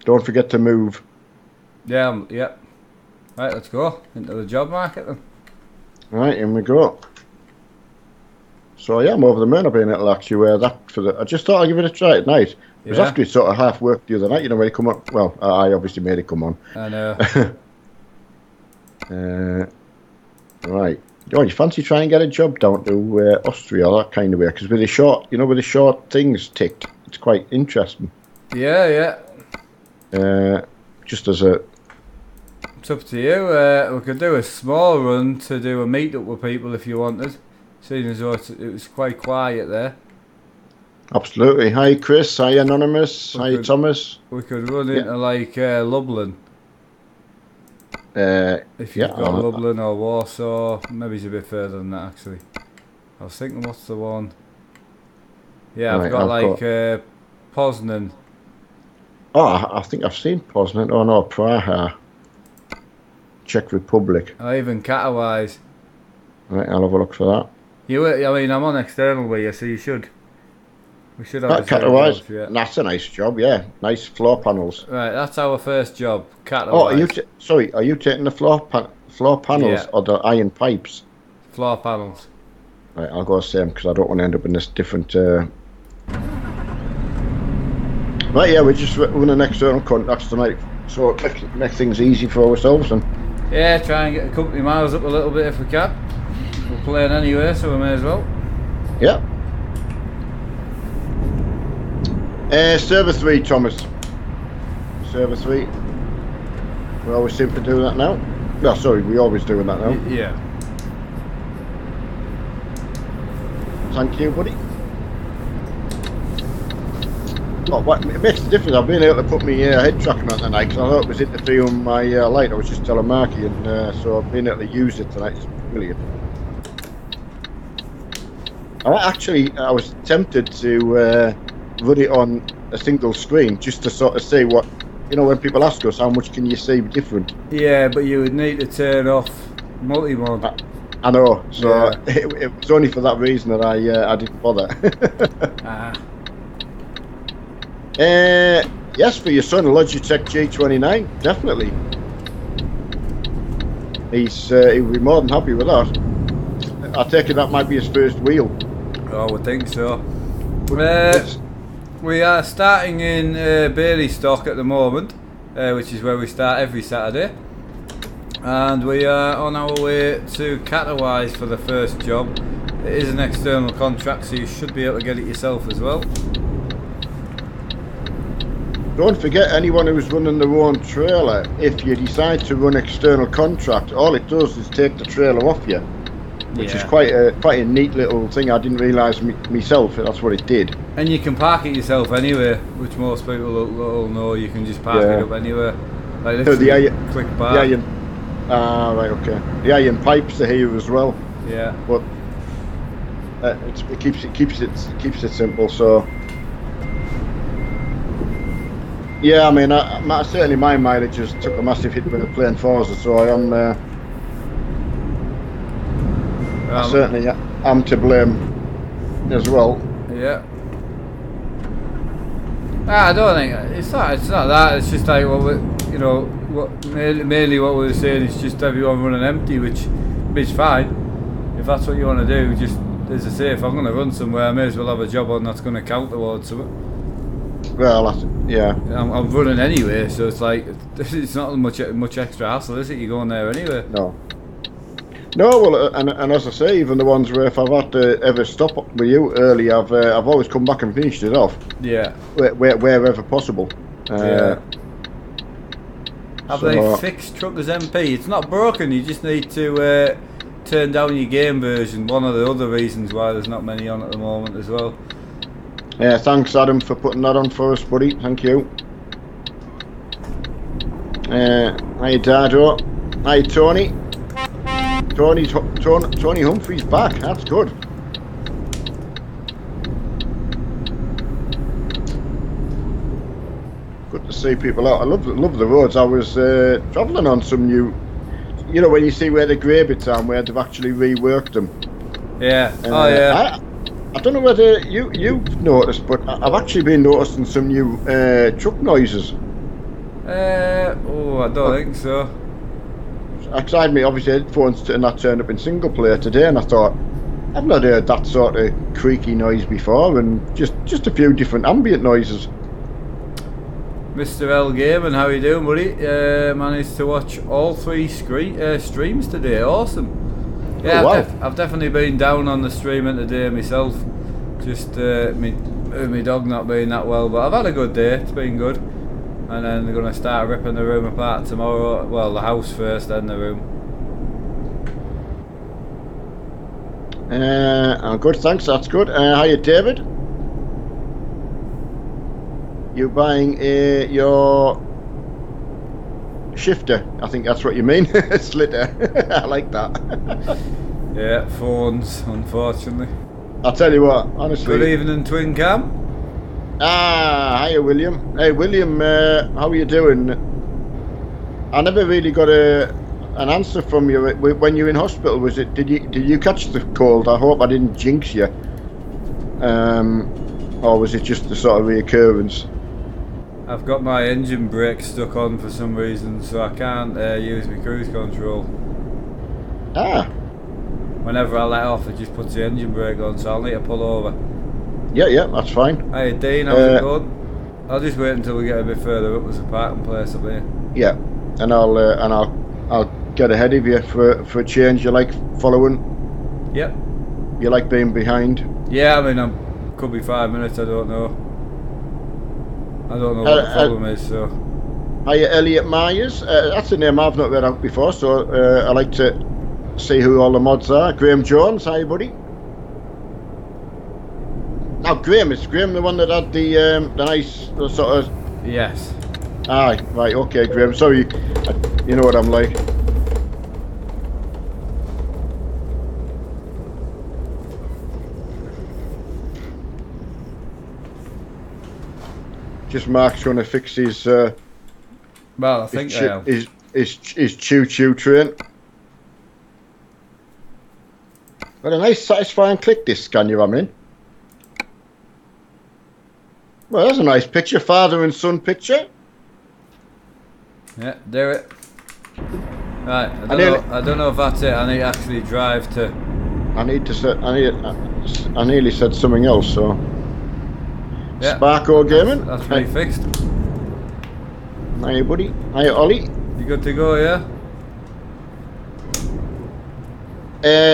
Don't forget to move. Yeah, yeah. Right, let's go into the job market then. Right, in we go. So yeah, I'm over the moon. I've been able to actually wear that for the. I just thought I'd give it a try at night. It was Yeah. after it sort of half worked the other night. You know, when it come on. Well, I obviously made it come on. I know. Right. Oh, you fancy trying and get a job down to Austria or that kind of way? Because with the short, you know, with the short things ticked, it's quite interesting. Yeah, yeah. Just as a. It's up to you. We could do a small run to do a meet-up with people if you wanted. Seeing as though it was quite quiet there. Absolutely. Hi, Chris. Hi, Anonymous. Hi, Thomas. We could run into like Lublin. If you've got Lublin or Warsaw, maybe it's a bit further than that actually. I was thinking, what's the one? Yeah, I've got Poznan. Oh, I think I've seen Poznan. Oh no, Praha. Czech Republic. Or even Katowice. Right, I'll have a look for that. I mean, I'm on external with you, so you should. We should have Katowice. jobs, yeah. That's a nice job, yeah. Nice floor panels. Right, that's our first job. Katowice. Oh, are you taking the floor panels or the iron pipes? Floor panels. Right, I'll go same because I don't want to end up in this different. Right, yeah, we're just running external contracts tonight, so it makes things easy for ourselves and. Yeah, try and get the company miles up a little bit if we can. We're playing anyway, so we may as well. Yeah. Server 3, Thomas. Server 3. We always seem to do that now. No, sorry, we always doing that now. Yeah. Thank you, buddy. Oh, what it makes a difference. I've been able to put my head tracking on tonight because I thought it was interfering with my light. I was just telling Marky, and so I've been able to use it tonight. It's brilliant. I was tempted to run it on a single screen just to sort of see what, you know, when people ask us how much can you see different. Yeah, but you would need to turn off multi-mode. I know, so yeah. it was only for that reason that I didn't bother. Yes, for your son, a Logitech G29, definitely. He'll be more than happy with that. I take it that might be his first wheel. I would think so. We are starting in Baileystock at the moment, which is where we start every Saturday. And we are on our way to Katowice for the first job. It is an external contract, so you should be able to get it yourself as well. Don't forget, anyone who's running their own trailer, if you decide to run external contract, all it does is take the trailer off you, which is quite a neat little thing. I didn't realise myself that's what it did. And you can park it yourself anywhere, which most people will know. You can just park it up anywhere. Like literally, click park. Right, okay. The iron pipes are here as well. Yeah. But it keeps it simple. So. Yeah, I mean, certainly my mileage just took a massive hit with the plane Forza, so I am. I certainly am to blame as well. Yeah. I don't think it's not that. It's just like mainly what we were saying is just everyone running empty, which is fine if that's what you want to do. Just as I say, if I'm going to run somewhere, I may as well have a job on that's going to count towards something. Well, yeah. I'm running anyway, so it's like it's not much extra hassle, is it? You're going there anyway. No. Well, and as I say, even the ones where if I've had to ever stop with you early, I've always come back and finished it off. Yeah. Wherever possible. Yeah. Have they fixed Truckers MP? It's not broken. You just need to turn down your game version. One of the other reasons why there's not many on at the moment as well. Yeah, thanks Adam for putting that on for us, buddy. Thank you. Hi Dado. Hi Tony. Tony Humphrey's back. That's good. Good to see people out. I love the roads. I was travelling on some new. You know when you see where the grey bits are, and where they've actually reworked them. Yeah. Oh yeah. I don't know whether you've noticed, but I've actually been noticing some new truck noises. I don't think so. I had me obviously headphones and that turned up in single player today, and I thought, I've not heard that sort of creaky noise before, and just a few different ambient noises. Mr. L Gaming, how you doing, buddy? Managed to watch all 3 streams today. Awesome. Yeah, oh, wow. I've definitely been down on the streaming today myself. Just my dog not being that well, but I've had a good day. It's been good. And then they're going to start ripping the room apart tomorrow. Well, the house first, then the room. I'm good, thanks. That's good. Hiya, David. You buying your shifter? I think that's what you mean. Slitter. I like that. Yeah, phones, unfortunately. I'll tell you what, honestly. Good evening, Twin Cam. Hiya, William. Hey, William, how are you doing? I never really got an answer from you when you were in hospital. Was it? Did you catch the cold? I hope I didn't jinx you. Or was it just the sort of reoccurrence? I've got my engine brake stuck on for some reason, so I can't use my cruise control. Whenever I let off, it just puts the engine brake on, so I'll need to pull over. Yeah, that's fine. Hey Dean, how's it going? I'll just wait until we get a bit further up. There's a parking place up there. Yeah, and I'll get ahead of you for a change. You like following? Yep. You like being behind? Yeah, I mean, could be 5 minutes. I don't know. I don't know what the problem is. So. Hiya, Elliot Myers. That's a name I've not read out before, so I like to see who all the mods are. Graham Jones, hi buddy. Now Graham, is Graham the one that had the nice sort of... Yes. Aye, right, okay Graham, sorry, you know what I'm like. Just Mark's trying to fix his well, I think his choo-choo train. Got a nice satisfying click disc, can you, I mean? Well, that's a nice picture, father and son picture. Yeah, do it. Right, I don't know if that's it. I need to actually drive to. I nearly said something else. So. Yeah. Sparko Gaming. That's pretty fixed. Hiya, buddy. Hiya, Ollie. You good to go? Yeah.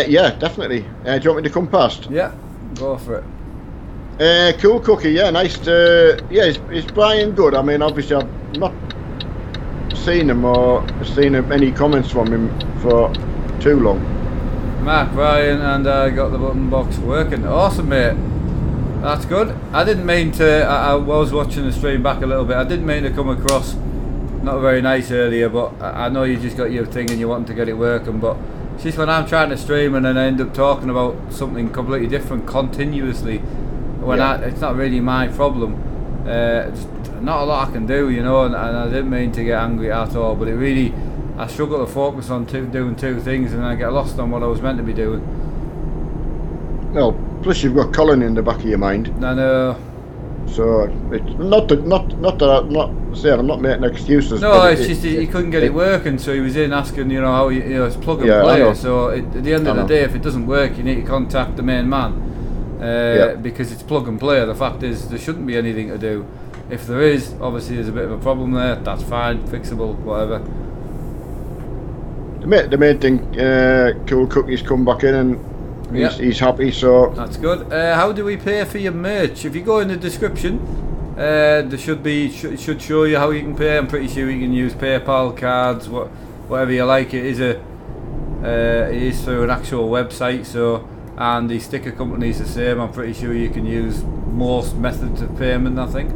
Yeah, definitely. Do you want me to come past? Yeah, go for it. Cool cookie, yeah, nice to... Yeah, is Brian good? I mean, obviously I've not seen him or seen any comments from him for too long. Mark, Brian, and I got the button box working. Awesome, mate. That's good. I didn't mean to... I was watching the stream back a little bit. I didn't mean to come across not very nice earlier, but I know you just got your thing and you want to get it working, but it's just when I'm trying to stream and then I end up talking about something completely different continuously. When it's not really my problem. Not a lot I can do, you know, and I didn't mean to get angry at all, but it really, I struggle to focus on doing 2 things and I get lost on what I was meant to be doing. Well, plus you've got Colin in the back of your mind. I know. So it's not that I'm not saying I'm not making excuses. No, it's just he couldn't get it working, so he was in asking, you know, how it's plug and play. So at the end of the day, if it doesn't work, you need to contact the main man. Because it's plug and play. The fact is there shouldn't be anything to do. If there is, obviously there's a bit of a problem there. That's fine, fixable, whatever. The main thing, Cool Cookie's come back in and he's happy, so that's good. How do we pay for your merch? If you go in the description, there should show you how you can pay. I'm pretty sure you can use PayPal, cards, whatever you like. It is through an actual website, so. And the sticker company's the same. I'm pretty sure you can use most methods of payment, I think.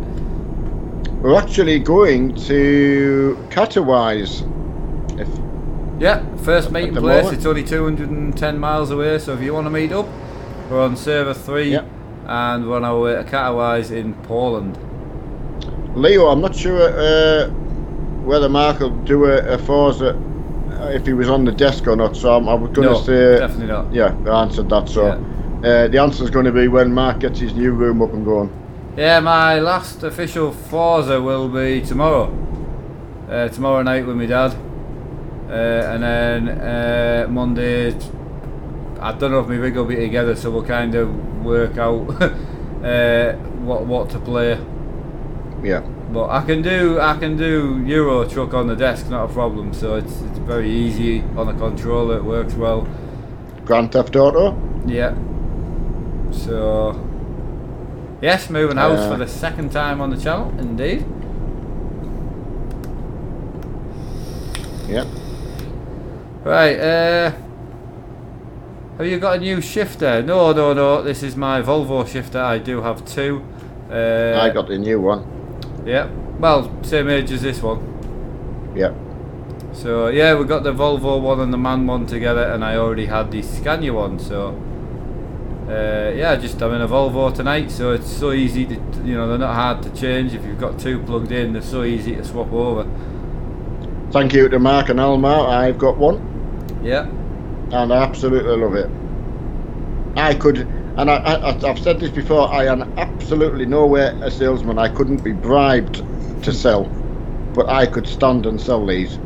We're actually going to Catawise. Yeah, first meeting place. It's only 210 miles away, so if you want to meet up, we're on server 3 and we're on our way to Catawise in Poland. Leo, I'm not sure whether Mark will do a Forza if he was on the desk or not, so I was going to say... definitely not. Yeah, I answered that, so... the answer is going to be when Mark gets his new room up and going. Yeah, my last official Forza will be tomorrow. tomorrow night with my dad, and then Monday. I don't know if my rig will be together, so we'll kind of work out what to play. Yeah. But I can do Euro Truck on the desk, not a problem. So it's very easy on the controller. It works well. Grand Theft Auto. Yeah. So yes, moving house for the second time on the channel, indeed. Yeah. Right. Have you got a new shifter? No. This is my Volvo shifter. I do have two. I got the new one. Yeah. Well, same age as this one. Yeah. So yeah, we got the Volvo one and the MAN one together, and I already had the Scania one. So yeah, I'm in a Volvo tonight. So it's so easy to, they're not hard to change. If you've got two plugged in, they're so easy to swap over. Thank you to Mark and Alma. I've got one. Yeah. And I absolutely love it. I could, and I've said this before, I am absolutely nowhere a salesman. I couldn't be bribed to sell, but I could stand and sell these.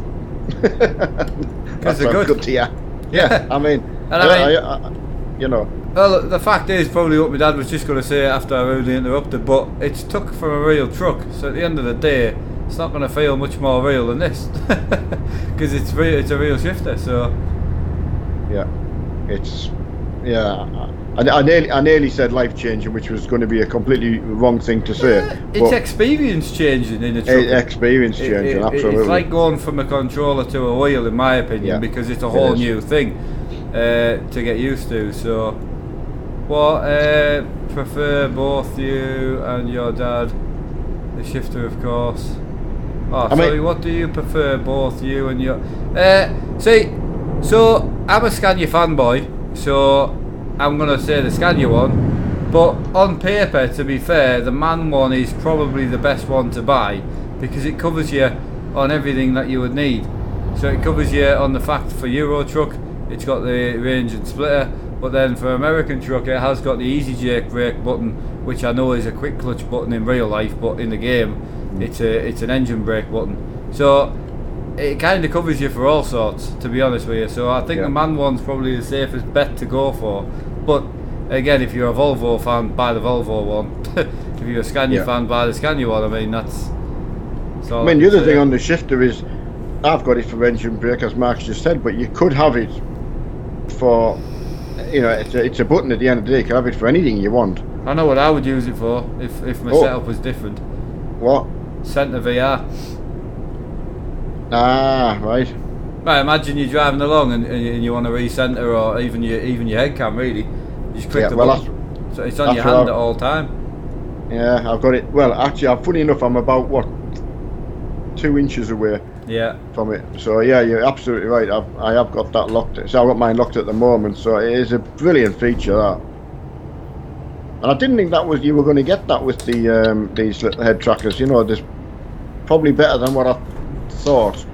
Because they're good to you. Yeah, I mean, Well, the fact is, probably what my dad was just going to say after I rudely interrupted, but it's took from a real truck, so at the end of the day, it's not going to feel much more real than this. Because it's a real shifter, so... Yeah, I nearly said life changing, which was going to be a completely wrong thing to say. It's experience changing in a truck. Experience changing, absolutely. It's like going from a controller to a wheel, in my opinion, because it's a whole new thing to get used to. So, what prefer both you and your dad? The shifter, of course. Oh, sorry. What do you prefer, both you and your? So I'm a Scania fanboy, so I'm gonna say the Scania one. But on paper, to be fair, the MAN one is probably the best one to buy because it covers you on everything that you would need. So it covers you on the fact for Euro Truck, it's got the range and splitter, but then for American Truck, it has got the Easy Jake brake button, which I know is a quick clutch button in real life, but in the game, it's an engine brake button. So it kind of covers you for all sorts, to be honest with you. So I think the MAN one's probably the safest bet to go for. But again, if you're a Volvo fan, buy the Volvo one. If you're a Scania fan, buy the Scania one. I mean, that's all. I mean, the other thing on the shifter is, I've got it for engine brake, as Mark's just said, but you could have it for, it's a button at the end of the day. You can have it for anything you want. I know what I would use it for if my setup was different. What? Centre VR. Ah, right. Right, imagine you're driving along and you want to recenter, or even your head cam, really. You just click the button. So it's on your hand at all time. Yeah, I've got it. Well, actually, funny enough, I'm about 2 inches away. Yeah. From it. So yeah, you're absolutely right. I have got that locked. So I've got mine locked at the moment. So it is a brilliant feature, that. And I didn't think you were going to get that with the these little head trackers. There's probably better than what I thought.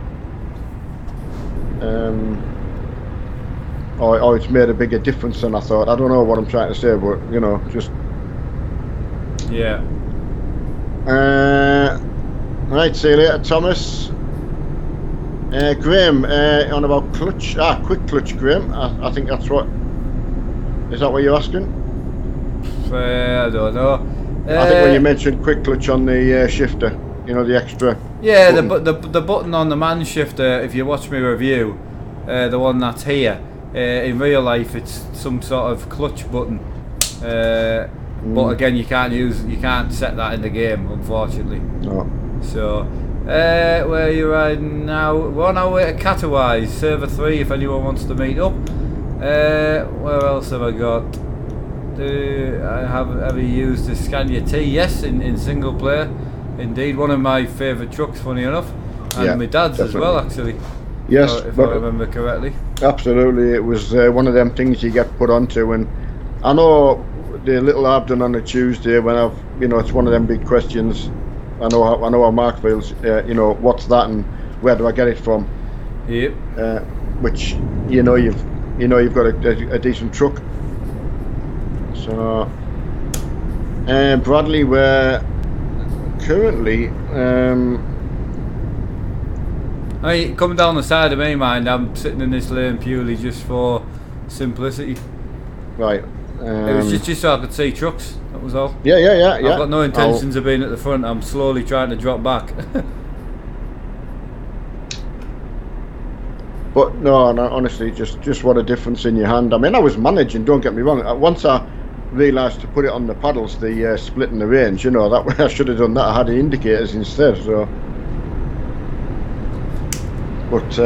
Or it's made a bigger difference than I thought. I don't know what I'm trying to say, but just yeah. Right, see you later, Thomas. Graham, on about clutch. Quick clutch, Graham. I think that's what. Is that what you're asking? I don't know. I think when you mentioned quick clutch on the shifter, the extra. Yeah, button. The button on the MAN shifter. If you watch my review, the one that's here, in real life, it's some sort of clutch button. But again, you can't set that in the game, unfortunately. No. So, where are you riding now? We're on our way to Catawise, server 3. If anyone wants to meet up. Where else have I got? Have I ever used the Scania T? Yes, in single player. Indeed, one of my favourite trucks, funny enough, and my dad's definitely. As well, actually. Yes, if I remember correctly. Absolutely, it was one of them things you get put onto, and I know the little I've done on a Tuesday when it's one of them big questions. I know how Mark feels. What's that and where do I get it from? Yep. Which you've got a decent truck. So, Bradley, we're currently I mean, coming down the side of me, mind, I'm sitting in this lane purely just for simplicity. Right. It was just so I could see trucks, that was all. Yeah. I've got no intentions of being at the front, I'm slowly trying to drop back. But no, honestly, just what a difference in your hand. I mean, I was managing, don't get me wrong. Once I realised to put it on the paddles, the split and the range, you know, that I should have done that. I had the indicators instead, so. But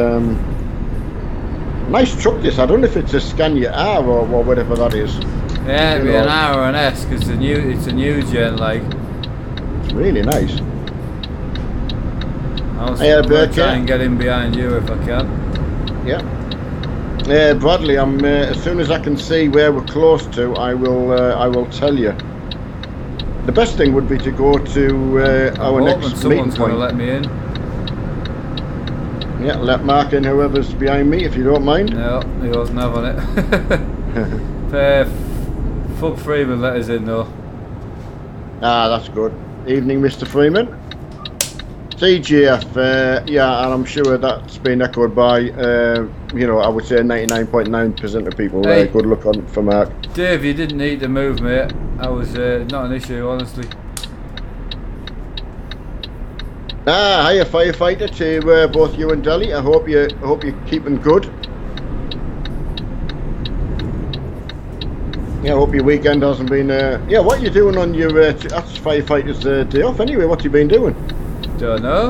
nice truck this. I don't know if it's a Scania R or whatever that is. Yeah, it'd be an R or an S because it's a new gen, like. It's really nice. I'll try and get in behind you if I can. Yeah. Bradley, I'm as soon as I can see where we're close to, I will tell you. The best thing would be to go to our next meeting point. Someone's going to let me in. Yeah, let Mark in, whoever's behind me, if you don't mind. No, he wasn't having it. Fuck Freeman let us in though. Ah, that's good. Evening, Mr. Freeman. CGF, yeah, and I'm sure that's been echoed by, you know, I would say 99.9% of people. Hey, good luck on for Mark. Dave, you didn't need to move, mate. I was not an issue, honestly. Hiya, firefighter, to both you and Deli. I hope you're keeping good. Yeah, I hope your weekend hasn't been. Yeah, what are you doing on your? That's firefighter's day off anyway. What you been doing? Don't know.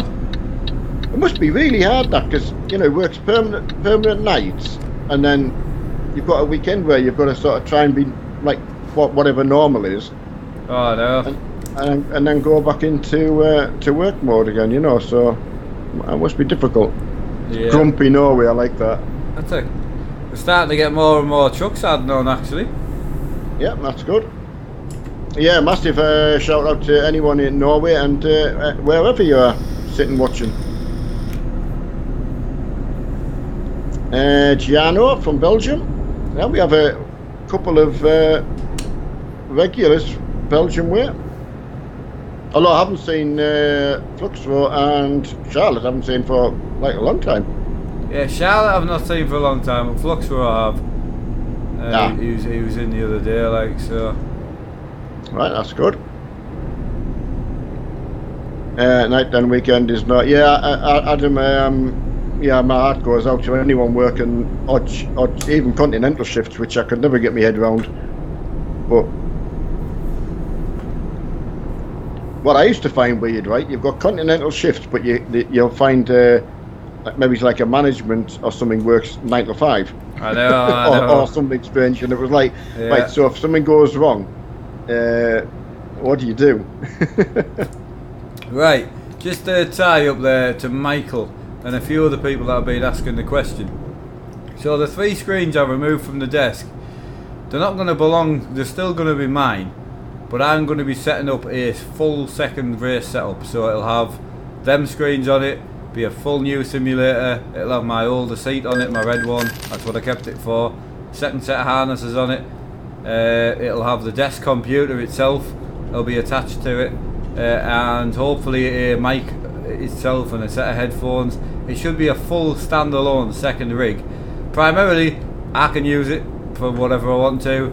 It must be really hard that, because you know, it works permanent nights, and then you've got a weekend where you've got to sort of try and be like whatever normal is. Oh no. And then go back into to work mode again, you know. So it must be difficult. Yeah. Grumpy Norway, I like that. That's it. We're starting to get more and more trucks added on, actually. Yeah, that's good. Yeah, massive shout out to anyone in Norway and wherever you are sitting watching. Giano from Belgium. Yeah, we have a couple of regulars Belgium way. Although I haven't seen Fluxro and Charlotte, I haven't seen for like a long time. Yeah, Charlotte I've not seen for a long time, but Fluxro I have. He was in the other day, like, so. Right, that's good. Night and weekend is not. Yeah, Adam. Yeah, my heart goes out to anyone working odd, even continental shifts, which I could never get my head around. But what I used to find weird, right? You've got continental shifts, but you'll find maybe it's like a management or something works 9 to 5. I know. or something strange, and it was like, yeah. Right. So if something goes wrong, what do you do? Right, just a tie up there to Michael and a few other people that have been asking the question. So the 3 screens I removed from the desk, they're not going to belong, they're still going to be mine, but I'm going to be setting up a full second race setup. So it'll have them screens on it, be a full new simulator, it'll have my older seat on it, my red one, that's what I kept it for, second set of harnesses on it, it'll have the desk computer itself, it'll be attached to it, and hopefully a mic itself and a set of headphones. It should be a full standalone second rig. Primarily I can use it for whatever I want to.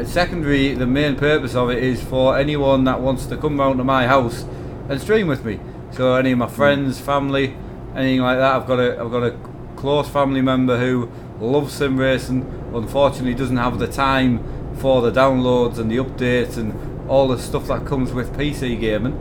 Secondary, the main purpose of it is for anyone that wants to come round to my house and stream with me. So any of my friends, family, anything like that. I've got a close family member who loves sim racing, unfortunately doesn't have the time for the downloads and the updates and all the stuff that comes with PC gaming,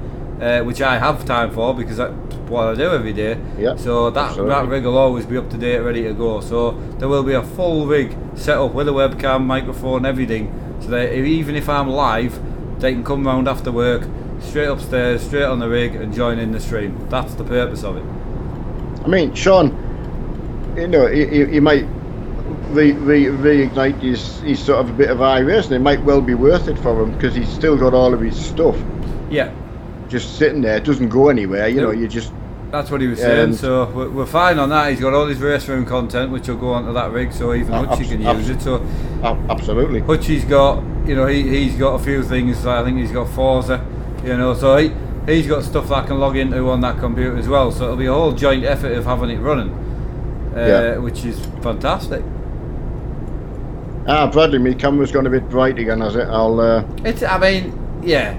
which I have time for because that's what I do every day. Yeah, so that rig will always be up to date, ready to go. So there will be a full rig set up with a webcam, microphone, everything, so that even if I'm live, they can come round after work, straight upstairs, straight on the rig and join in the stream. That's the purpose of it. I mean, Sean, you know, he might reignite his sort of a bit of iRacing. It might well be worth it for him because he's still got all of his stuff. Yeah. Just sitting there, it doesn't go anywhere. You know, you just. That's what he was saying. So we're fine on that. He's got all his race room content, which will go onto that rig, so even Hutchie can use it. So absolutely. Hutchie's got, you know, he's got a few things. I think he's got Forza, you know. So he's got stuff that I can log into on that computer as well. So it'll be a whole joint effort of having it running, which is fantastic. Bradley, my camera's gone a bit bright again, has it? I mean, yeah,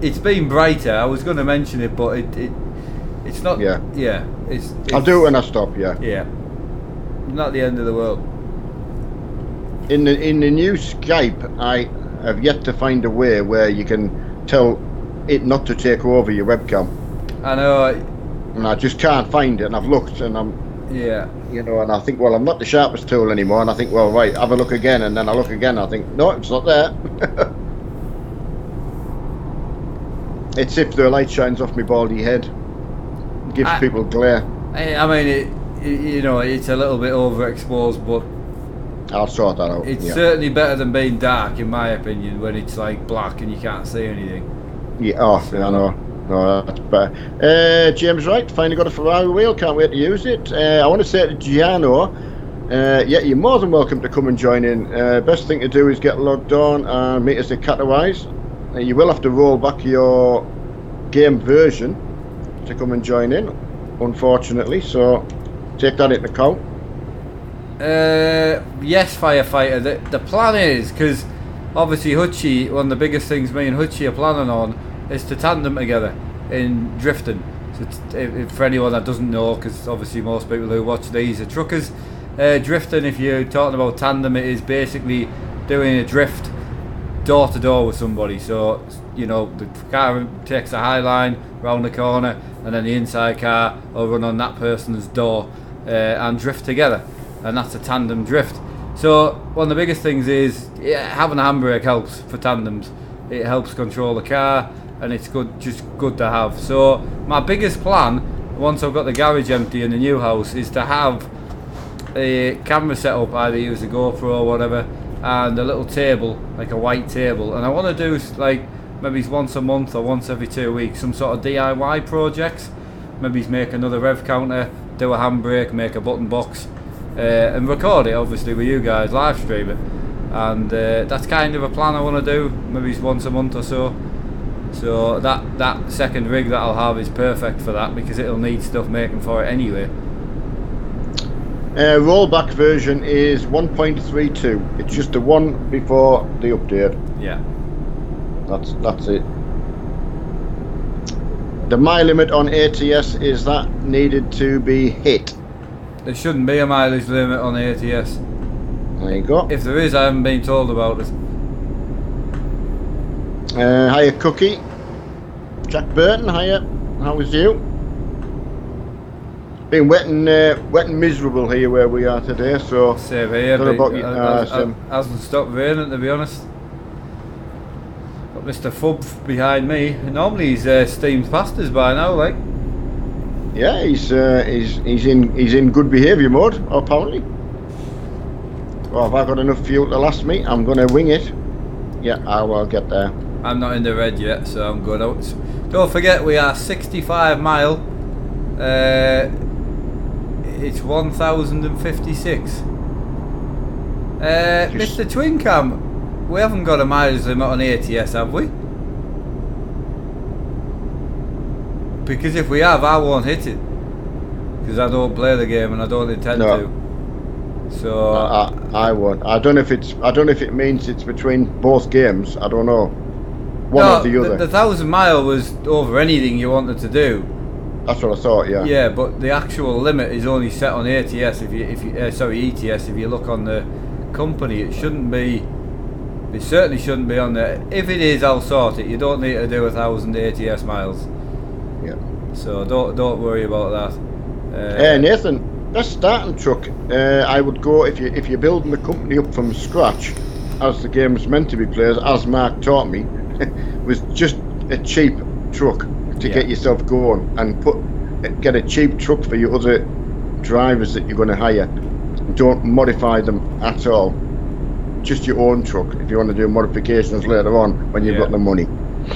it's been brighter. I was going to mention it, but it's not. Yeah. Yeah. I'll do it when I stop. Yeah. Yeah. Not the end of the world. In the new Skype, I have yet to find a way where you can tell it not to take over your webcam. I know. And I just can't find it, and I've looked, and and I think, well, I'm not the sharpest tool anymore, and I think, well, right, have a look again, and then I look again, and I think, no, it's not there. It's if the light shines off my baldy head. It gives people glare. I mean, it's a little bit overexposed, but I'll sort that out. It's certainly better than being dark, in my opinion, when it's like black and you can't see anything. Yeah, I know. No, that's better. James Wright, finally got a Ferrari wheel. Can't wait to use it. I want to say to Giano, you're more than welcome to come and join in. Best thing to do is get logged on and meet us at Catawise. You will have to roll back your game version to come and join in, unfortunately. So take that into account. Yes, Firefighter. The plan is, because obviously Hutchie, one of the biggest things me and Hutchie are planning on is to tandem together in drifting. So for anyone that doesn't know, because obviously most people who watch these are truckers, drifting, if you're talking about tandem, it is basically doing a drift door to door with somebody. So the car takes a high line round the corner, and then the inside car will run on that person's door and drift together, and that's a tandem drift. So one of the biggest things is having a handbrake helps for tandems. It helps control the car, and it's just good to have. So my biggest plan, once I've got the garage empty in the new house, is to have a camera set up, either use a GoPro or whatever, and a little table, like a white table. And I want to do like maybe once a month or once every 2 weeks, some sort of DIY projects. Maybe make another rev counter, do a handbrake, make a button box, and record it obviously with you guys, live stream it. And that's kind of a plan I want to do, maybe once a month or so. So that second rig that I'll have is perfect for that, because it'll need stuff making for it anyway. Rollback version is 1.32. It's just the one before the update. Yeah. That's it. The mile limit on ATS, is that needed to be hit? There shouldn't be a mileage limit on ATS. There you go. If there is, I haven't been told about it. Hiya Cookie. Jack Burton, hiya. How was you? Been wet and miserable here where we are today, so same here. Hasn't stopped raining, to be honest. Got Mr. Fub behind me. Normally he's steamed past us by now, like. Yeah, he's in good behaviour mode, apparently. Well, have I got enough fuel to last me? I'm gonna wing it. Yeah, I will get there. I'm not in the red yet, so I'm good out. Don't forget, we are 65 mile. It's 1056. Mr. Twin Cam, we haven't got a mileage limit on ATS, have we? Because if we have, I won't hit it. Because I don't play the game and I don't intend to. So I won't. I don't know if it means it's between both games. I don't know. One or the other. The 1,000 mile was over anything you wanted to do. That's what I thought. Yeah. Yeah, but the actual limit is only set on ATS. ETS. If you look on the company, it shouldn't be. It certainly shouldn't be on there. If it is, I'll sort it. You don't need to do 1,000 ATS miles. Yeah. So don't worry about that. Nathan, best starting truck. I would go if you're building the company up from scratch, as the game was meant to be played, as Mark taught me, was just a cheap truck to get yourself going, and get a cheap truck for your other drivers that you're going to hire. Don't modify them at all. Just your own truck if you want to do modifications later on when you've got the money.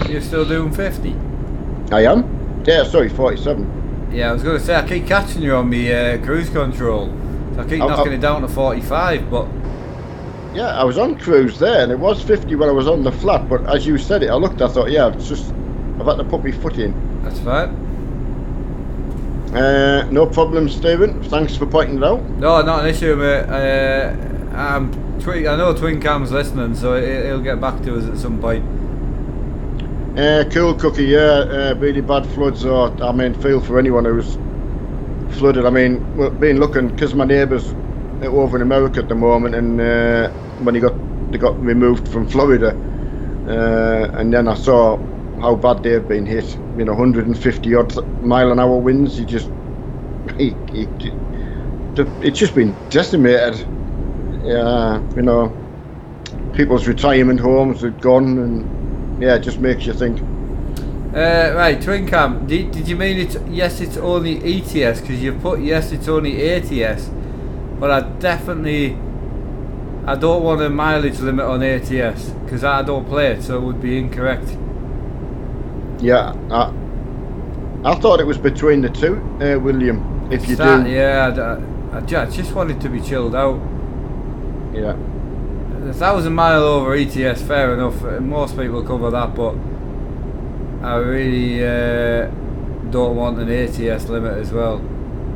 You're still doing 50? I am? Yeah, sorry, 47. Yeah, I was going to say, I keep catching you on my cruise control. So I keep knocking it down to 45, but... Yeah, I was on cruise there, and it was 50 when I was on the flat, but as you said it, I looked, I thought, yeah, it's just... I've had to put my foot in. That's fine. No problem, Stephen. Thanks for pointing it out. No, not an issue, mate. I know Twin Cam's listening, so he'll get back to us at some point. Cool cookie, yeah. Really bad floods, or I mean, feel for anyone who's flooded. I mean, we've been looking because my neighbours over in America at the moment, and when they got removed from Florida, and then I saw how bad they've been hit. 150 odd mile an hour winds. It's just been decimated. Yeah, people's retirement homes are gone, and yeah, it just makes you think. Right, Twin Cam, did you mean it's yes, it's only ETS? Because you've put yes, it's only ATS, but I don't want a mileage limit on ATS because I don't play it, so it would be incorrect. Yeah, I thought it was between the two, William. If you do, yeah, I just want it to be chilled out. Yeah. 1,000 mile over ETS, fair enough. Most people cover that, but I really don't want an ATS limit as well.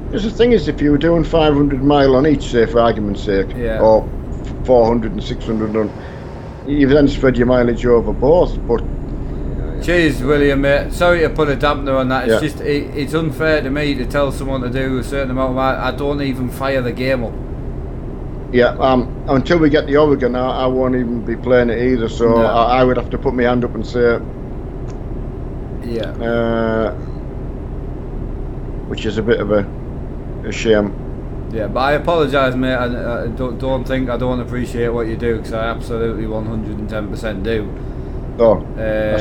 Because the thing is, if you were doing 500 mile on each, say for argument's sake, yeah, or 400 and 600 on, you then spread your mileage over both. But cheers, William, mate. Sorry to put a dampener on that. It's yeah. just it's unfair to me to tell someone to do a certain amount of miles. I don't even fire the game up. Yeah, until we get the Oregon, I won't even be playing it either. So no. I would have to put my hand up and say, yeah, which is a bit of a shame. Yeah, but I apologise, mate. I don't think I don't appreciate what you do, because I absolutely 110% do. Oh, I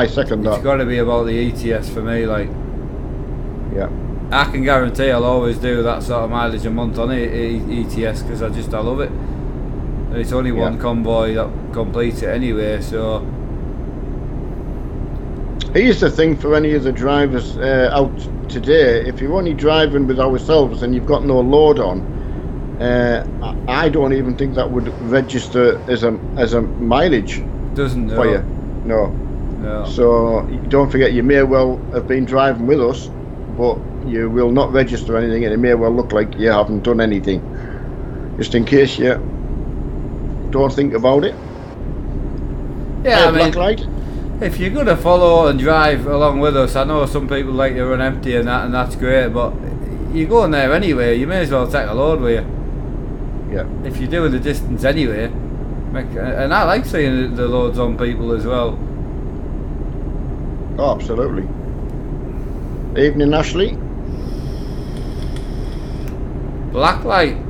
second that. It's got to be about the ETS for me, like. Yeah. I can guarantee I'll always do that sort of mileage a month on ETS because I love it. And it's only one convoy that completes it anyway, so. Here's the thing for any of the drivers out today: if you're only driving with ourselves and you've got no load on, I don't even think that would register as a mileage. Doesn't for you? No. So don't forget, you may well have been driving with us, but you will not register anything, and it may well look like you haven't done anything. Just in case you don't think about it. Yeah, I mean, black light. If you're going to follow and drive along with us, I know some people like to run empty and that's great, but you're going there anyway, you may as well take a load with you. Yeah. If you're doing the distance anyway. And I like seeing the loads on people as well. Oh, absolutely. Evening, Ashley. Blacklight.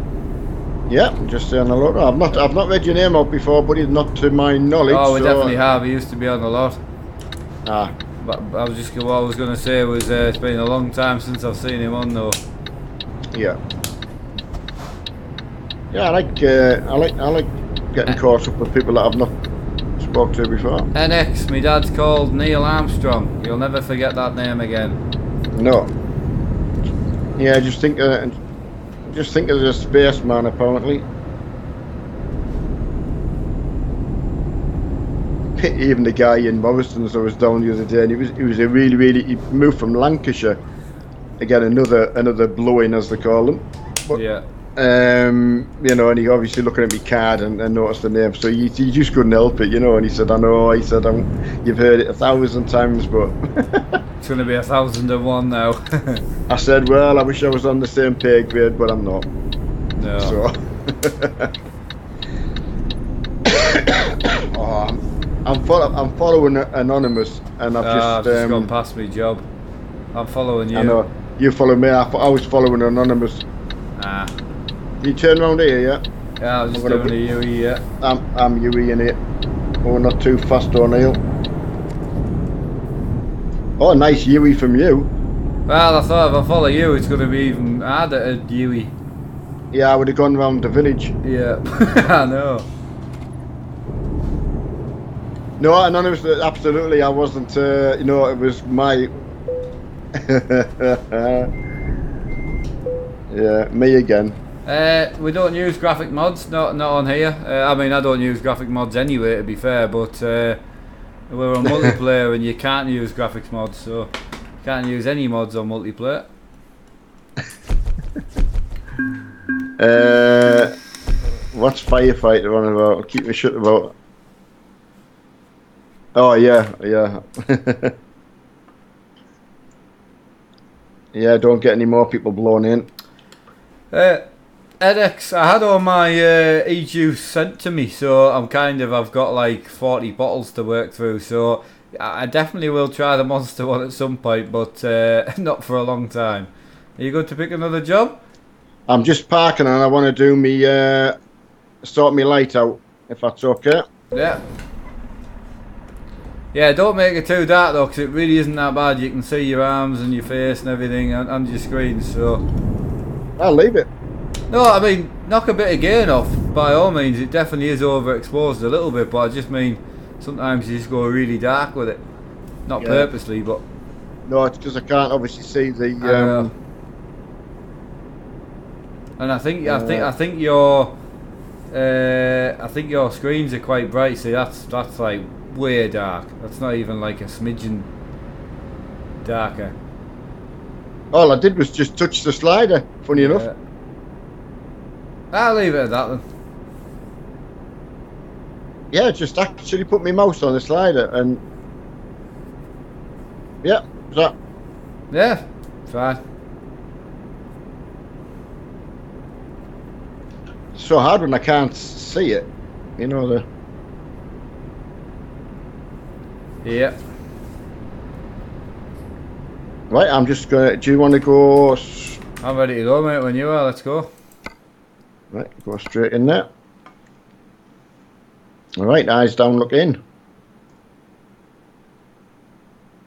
Yeah, just saying hello. I've not read your name out before, but it's not to my knowledge. Oh, we definitely have. He used to be on a lot. Ah. But what I was going to say was it's been a long time since I've seen him on though. Yeah. Yeah, I like getting caught up with people that I've not spoke to before. NX, my dad's called Neil Armstrong. You'll never forget that name again. No. Yeah, just think of the spaceman apparently. Even the guy in Morrison's I was down the other day, and he was a really he moved from Lancashire. Again, another blow-in as they call them. But, yeah. And he obviously looking at my card and noticed the name, so he just couldn't help it, and he said, I know, he said, you've heard it 1,000 times, but it's going to be 1,001 now. I said, well, I wish I was on the same pay grade, but I'm not. No. So I'm following Anonymous, and I've just gone past my job. I'm following you. I know, you follow me. I was following Anonymous. Ah. You turn around here, yeah? Yeah, I was just doing a UE, yeah. I'm UE in it. Oh, not too fast, O'Neill. Oh, nice UE from you. Well, I thought if I follow you, it's going to be even harder at UE. Yeah, I would have gone round the village. Yeah, I know. No, Anonymous, absolutely, I wasn't, it was my... Yeah, me again. We don't use graphic mods, not on here. I mean, I don't use graphic mods anyway, to be fair, but We're on multiplayer and you can't use graphics mods, so you can't use any mods on multiplayer. What's firefighter on about? Keep me shut about. Oh yeah. Yeah, don't get any more people blown in. edX, I had all my e-juice sent to me, so I've got like 40 bottles to work through, so I definitely will try the monster one at some point, but not for a long time. Are you going to pick another job? I'm just parking and I want to do me sort me light out, if that's okay. Yeah. Yeah, don't make it too dark though, because it really isn't that bad. You can see your arms and your face and everything on your screen, so... I'll leave it. No, I mean, knock a bit of gain off, by all means. It definitely is overexposed a little bit, but I just mean, sometimes you just go really dark with it. Not purposely, but... No, it's because I can't obviously see the... And I think your screens are quite bright. See, that's like way dark. That's not even like a smidgen darker. All I did was just touch the slider. Funny enough. I'll leave it at that then. Yeah, just actually put my mouse on the slider and yeah, that. Yeah, fine. It's so hard when I can't see it, you know the. Yeah. Right, I'm just gonna. Do you want to go? I'm ready to go, mate. When you are, let's go. Right, go straight in there. All right, eyes down, look in.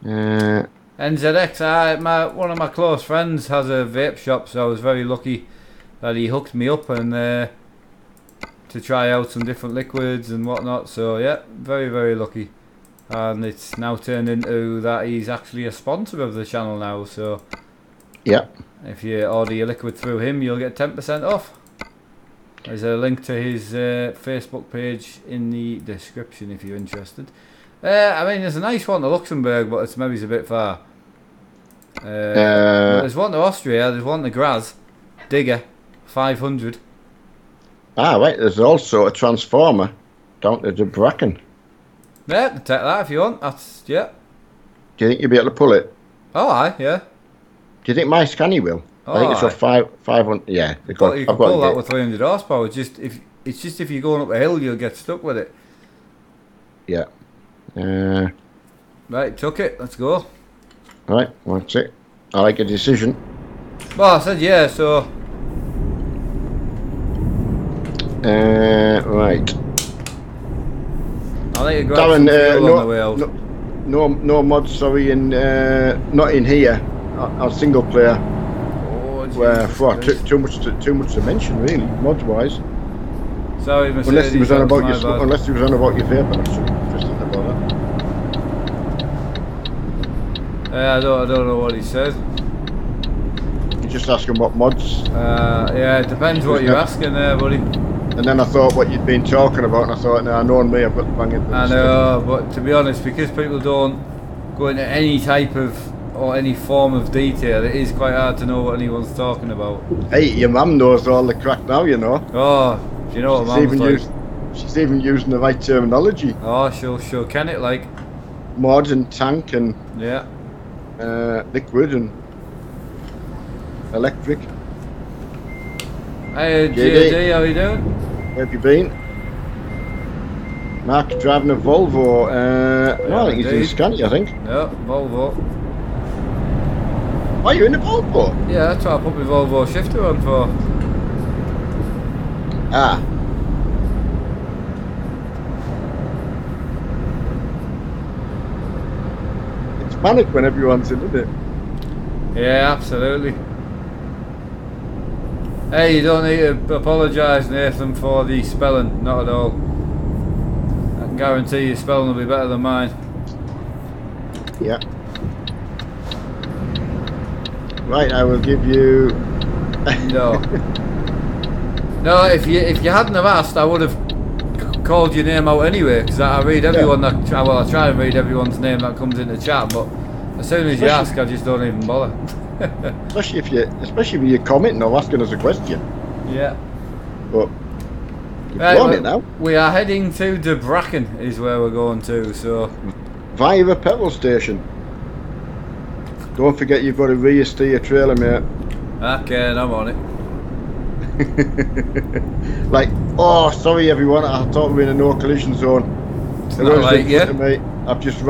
NZX, one of my close friends has a vape shop, so I was very lucky that he hooked me up and to try out some different liquids and whatnot. So yeah, very, very lucky. And it's now turned into that he's actually a sponsor of the channel now. So yeah, if you order your liquid through him, you'll get 10% off. There's a link to his Facebook page in the description if you're interested. I mean, there's a nice one to Luxembourg, but it's maybe a bit far. There's one to Austria, there's one to Graz, Digger, 500. Ah, right, there's also a transformer down to Bracken. Yeah, take that if you want. That's, yeah. Do you think you'll be able to pull it? Oh, aye, yeah. Do you think my Scania will? Oh, I think it's a 500. Yeah, you can pull that with 300 horsepower. It's just if you're going up a hill, you'll get stuck with it. Yeah. Right, took it. Let's go. Right, that's it. I like a decision. Well, I said yeah, so. Right. I think you grab Darren, some fuel on the way out. No mods. Sorry, not in here. Our single player. Where too much to mention really, mods wise. Sorry, unless he was on about your vape, I'm interested about that. I don't know what he said. You just ask him what mods. Yeah, it depends what you're asking there, buddy. And then I thought what you'd been talking about, and I thought, now knowing me, I've got to bang it. I know, but to be honest, because people don't go into any type of or any form of detail, it is quite hard to know what anyone's talking about. Hey, your mum knows all the crack now, you know. Oh, do you know what mum's like? She's even using the right terminology. Oh, she'll can it like. Mod and tank and yeah, liquid and electric. Hey JD, how you doing? Where have you been? Mark driving a Volvo. No, I think he's in Scania, I think. Yeah, Volvo. Are you in the Volvo? Yeah, that's what I put my Volvo shifter on for. Ah. It's manic when everyone's in, isn't it? Yeah, absolutely. Hey, you don't need to apologise, Nathan, for the spelling. Not at all. I can guarantee your spelling will be better than mine. Yeah. Right, I will give you. No. No, if you hadn't have asked, I would have called your name out anyway, because I read everyone that, well, I try and read everyone's name that comes into chat, but as soon as you ask, I just don't even bother. especially if you're commenting or asking us a question. Yeah. But you've Right, blown it now. We are heading to De Bracken, is where we're going to, so... Via a petrol station. Don't forget you've got to re-steer your trailer, mate. Okay, I'm on it. Like, oh, sorry everyone, I thought we were in a no collision zone. It's not like you. I've just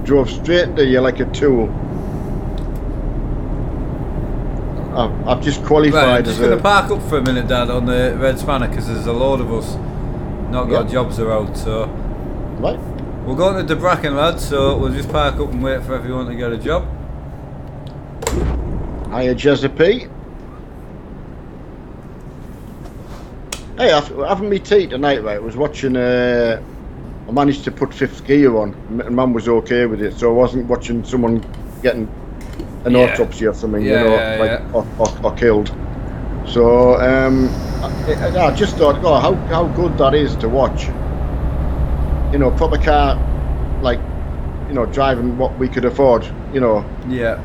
drove straight into you like a tool. I've just qualified. Right, I'm just going to park up for a minute, Dad, on the red spanner, because there's a load of us not got jobs around, so... Right. We're going to De Bracken, lads, so we'll just park up and wait for everyone to get a job. Hiya, Jezzy. Hey, having me tea tonight, right, I was watching, I managed to put fifth gear on, and Mum was okay with it, so I wasn't watching someone getting an autopsy or something, or killed. So, I just thought, oh, how good that is to watch. You know, proper car, like, you know, driving what we could afford, you know. Yeah.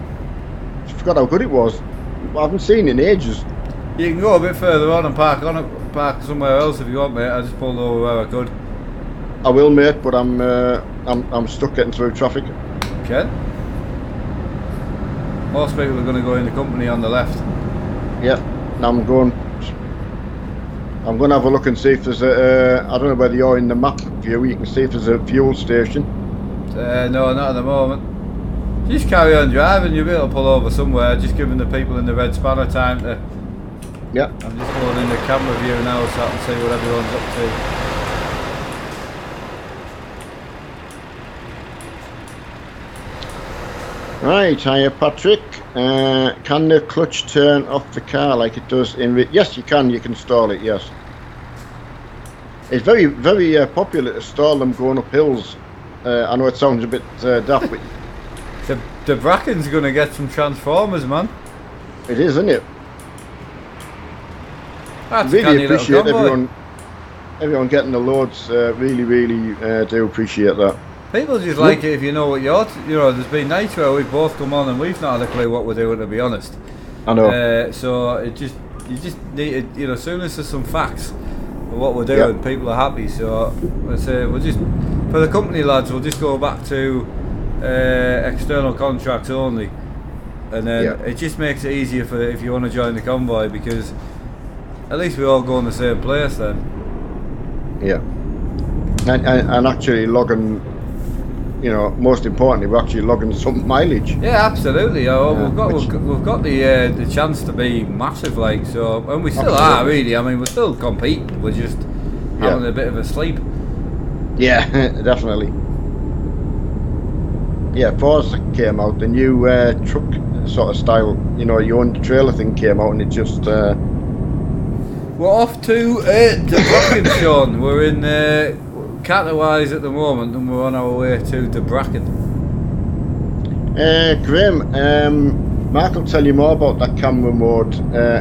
I forgot how good it was. I haven't seen it in ages. You can go a bit further on and park somewhere else if you want, mate. I just pulled over where I could. I will, mate, but I'm stuck getting through traffic. Okay. Most people are going to go in the company on the left. Yeah. Now I'm going to have a look and see if there's a. I don't know whether you're in the map view. You can see if there's a fuel station. No, not at the moment. Just carry on driving. You'll be able to pull over somewhere. Just giving the people in the red spanner time to. Yeah. I'm just going in the camera view now so I can see what everyone's up to. Right, hiya Patrick. Can the clutch turn off the car like it does in... Yes, you can install it, yes. It's very, very popular to install them going up hills. I know it sounds a bit daft, but... The Bracken's going to get some transformers, man. It is, isn't it? That's really appreciate everyone getting the loads. Really do appreciate that. People just like it if you know what you're. You know, there's been nights where we've both come on and we've not had a clue what we're doing, to be honest. I know. So you just need to, you know, as soon as there's some facts of what we're doing, people are happy. So let's say we'll just, for the company lads, we'll just go back to external contracts only, and then it just makes it easier for if you want to join the convoy, because at least we all go in the same place then. Yeah. And actually logging, you know, most importantly, we're actually logging some mileage. Yeah, absolutely. We've got the chance to be massive, like, so, and we still are really. I mean, we're still competing. We're just having a bit of a sleep. Yeah, definitely. Yeah, Forza came out, the new truck sort of style, you know, your own trailer thing came out, and it just. We're off to De Bracken, Sean. We're in Catawise at the moment, and we're on our way to De Bracken. Graham, Mark will tell you more about that camera mode.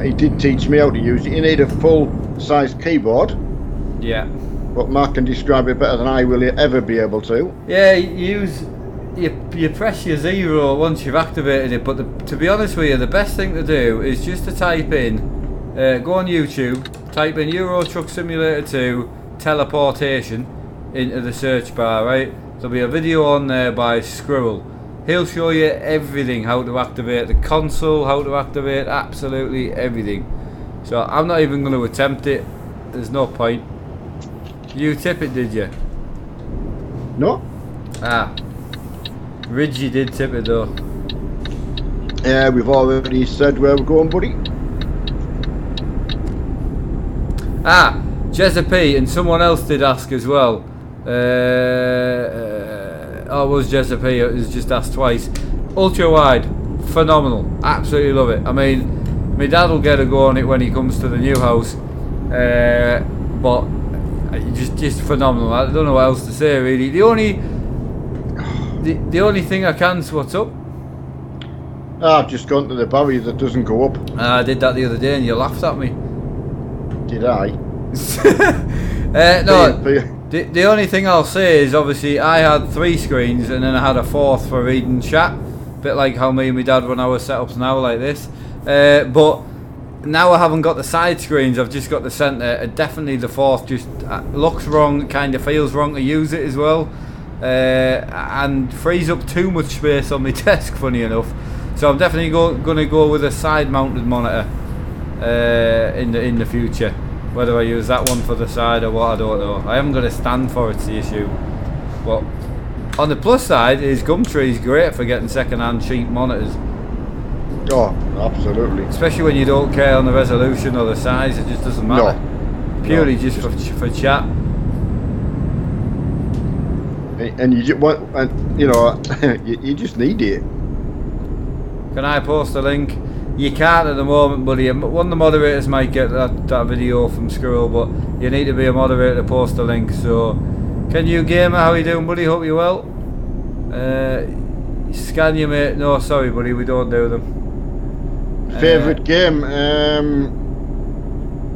He did teach me how to use it. You need a full-size keyboard. Yeah. But Mark can describe it better than I will ever be able to. Yeah, you press your 0 once you've activated it, but to be honest with you, the best thing to do is just to type in. Go on YouTube, type in Euro Truck Simulator 2 teleportation into the search bar, right? There'll be a video on there by Squirrel. He'll show you everything, how to activate the console, how to activate absolutely everything. So I'm not even going to attempt it, there's no point. You tip it, did you? No. Ah. Ridgy did tip it though. Yeah, we've already said where we're going, buddy. Ah, Jezza P, and someone else did ask as well. Oh, it was Jezza P, it was just asked twice. Ultra wide, phenomenal, absolutely love it. I mean, my dad will get a go on it when he comes to the new house, but just phenomenal. I don't know what else to say really. The only thing I can, what's up? I've just gone to the barrier that doesn't go up. I did that the other day and you laughed at me. Did I? No. The only thing I'll say is obviously I had 3 screens and then I had a 4th for reading chat, bit like how me and my dad run our setups now like this. But now I haven't got the side screens, I've just got the centre. Definitely the 4th just looks wrong, kind of feels wrong to use it as well, and frees up too much space on my desk, funny enough. So I'm definitely going to go with a side mounted monitor in the future. Whether I use that one for the side or what, I don't know. I haven't got a stand for it's the issue. But on the plus side is Gumtree's great for getting second-hand cheap monitors. Oh, absolutely. Especially when you don't care on the resolution or the size, it just doesn't matter. No. Purely just for chat. And you just want, and you know, you just need it. Can I post a link? You can't at the moment, buddy. One of the moderators might get that video from school, but you need to be a moderator to post a link. So, can you, gamer? How you doing, buddy? Hope you're well. Scan your mate. No, sorry, buddy. We don't do them. Favourite game?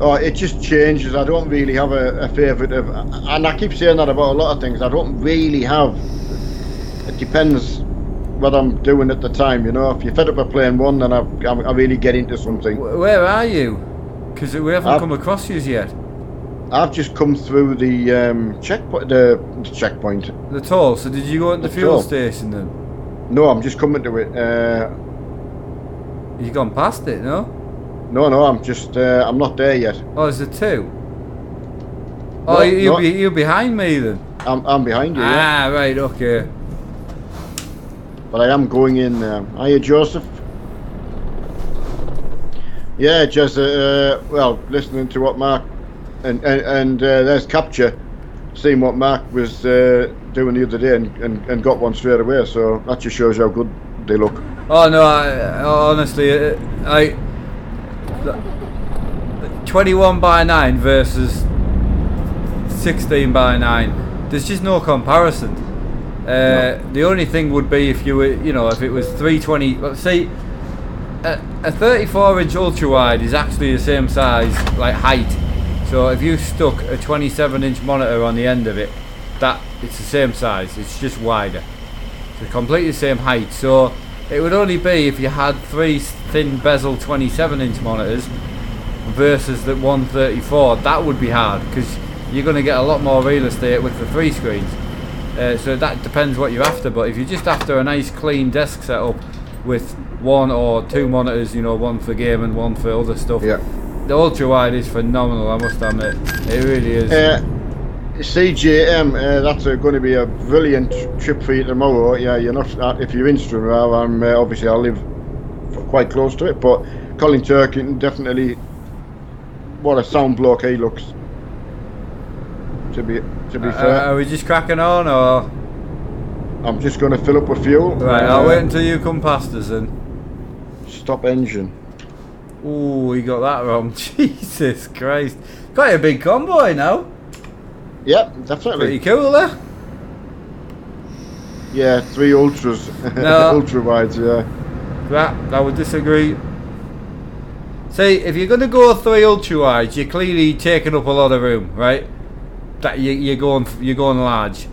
Oh, it just changes. I don't really have a favourite of, and I keep saying that about a lot of things. I don't really have. It depends what I'm doing at the time, you know. If you're fed up of playing one, then I really get into something. Where are you? Because we haven't come across you yet. I've just come through the checkpoint. The checkpoint. The toll. So did you go at the fuel station then? No, I'm just coming to it. You've gone past it, no? No, I'm just. I'm not there yet. Oh, is it 2? Oh, you're behind me then. I'm behind you. Ah, yeah. Right, okay. But I am going in there. Are you, Joseph? Yeah, just well, listening to what Mark and there's Capture, seeing what Mark was doing the other day and got one straight away. So that just shows how good they look. Oh no, honestly, 21:9 versus 16:9. There's just no comparison. No. The only thing would be if you were, you know, if it was 320. Let's see, a 34-inch ultra wide is actually the same size, like height. So if you stuck a 27-inch monitor on the end of it, it's the same size. It's just wider. It's completely the same height. So it would only be if you had 3 thin bezel 27-inch monitors versus the 134. That would be hard because you're going to get a lot more real estate with the 3 screens. So that depends what you're after, but if you're just after a nice clean desk setup with 1 or 2 monitors, you know, one for game and one for other stuff, yeah, the ultra wide is phenomenal, I must admit. It really is. CJM, that's going to be a brilliant trip for you tomorrow. Yeah, you're not, if you're in Stranraer, I'm obviously I live quite close to it, but Colin Turkin, definitely, what a sound bloke he looks. To be fair. Are we just cracking on, or? I'm just going to fill up with fuel. Right, I'll wait until you come past us then. Stop engine. Ooh, we got that wrong. Jesus Christ. Quite a big convoy now. Yep, definitely. Pretty cool there. Yeah, 3 ultras. No. Ultra wides, yeah. That, I would disagree. See, if you're going to go 3 ultra wides, you're clearly taking up a lot of room, right? That you're going large,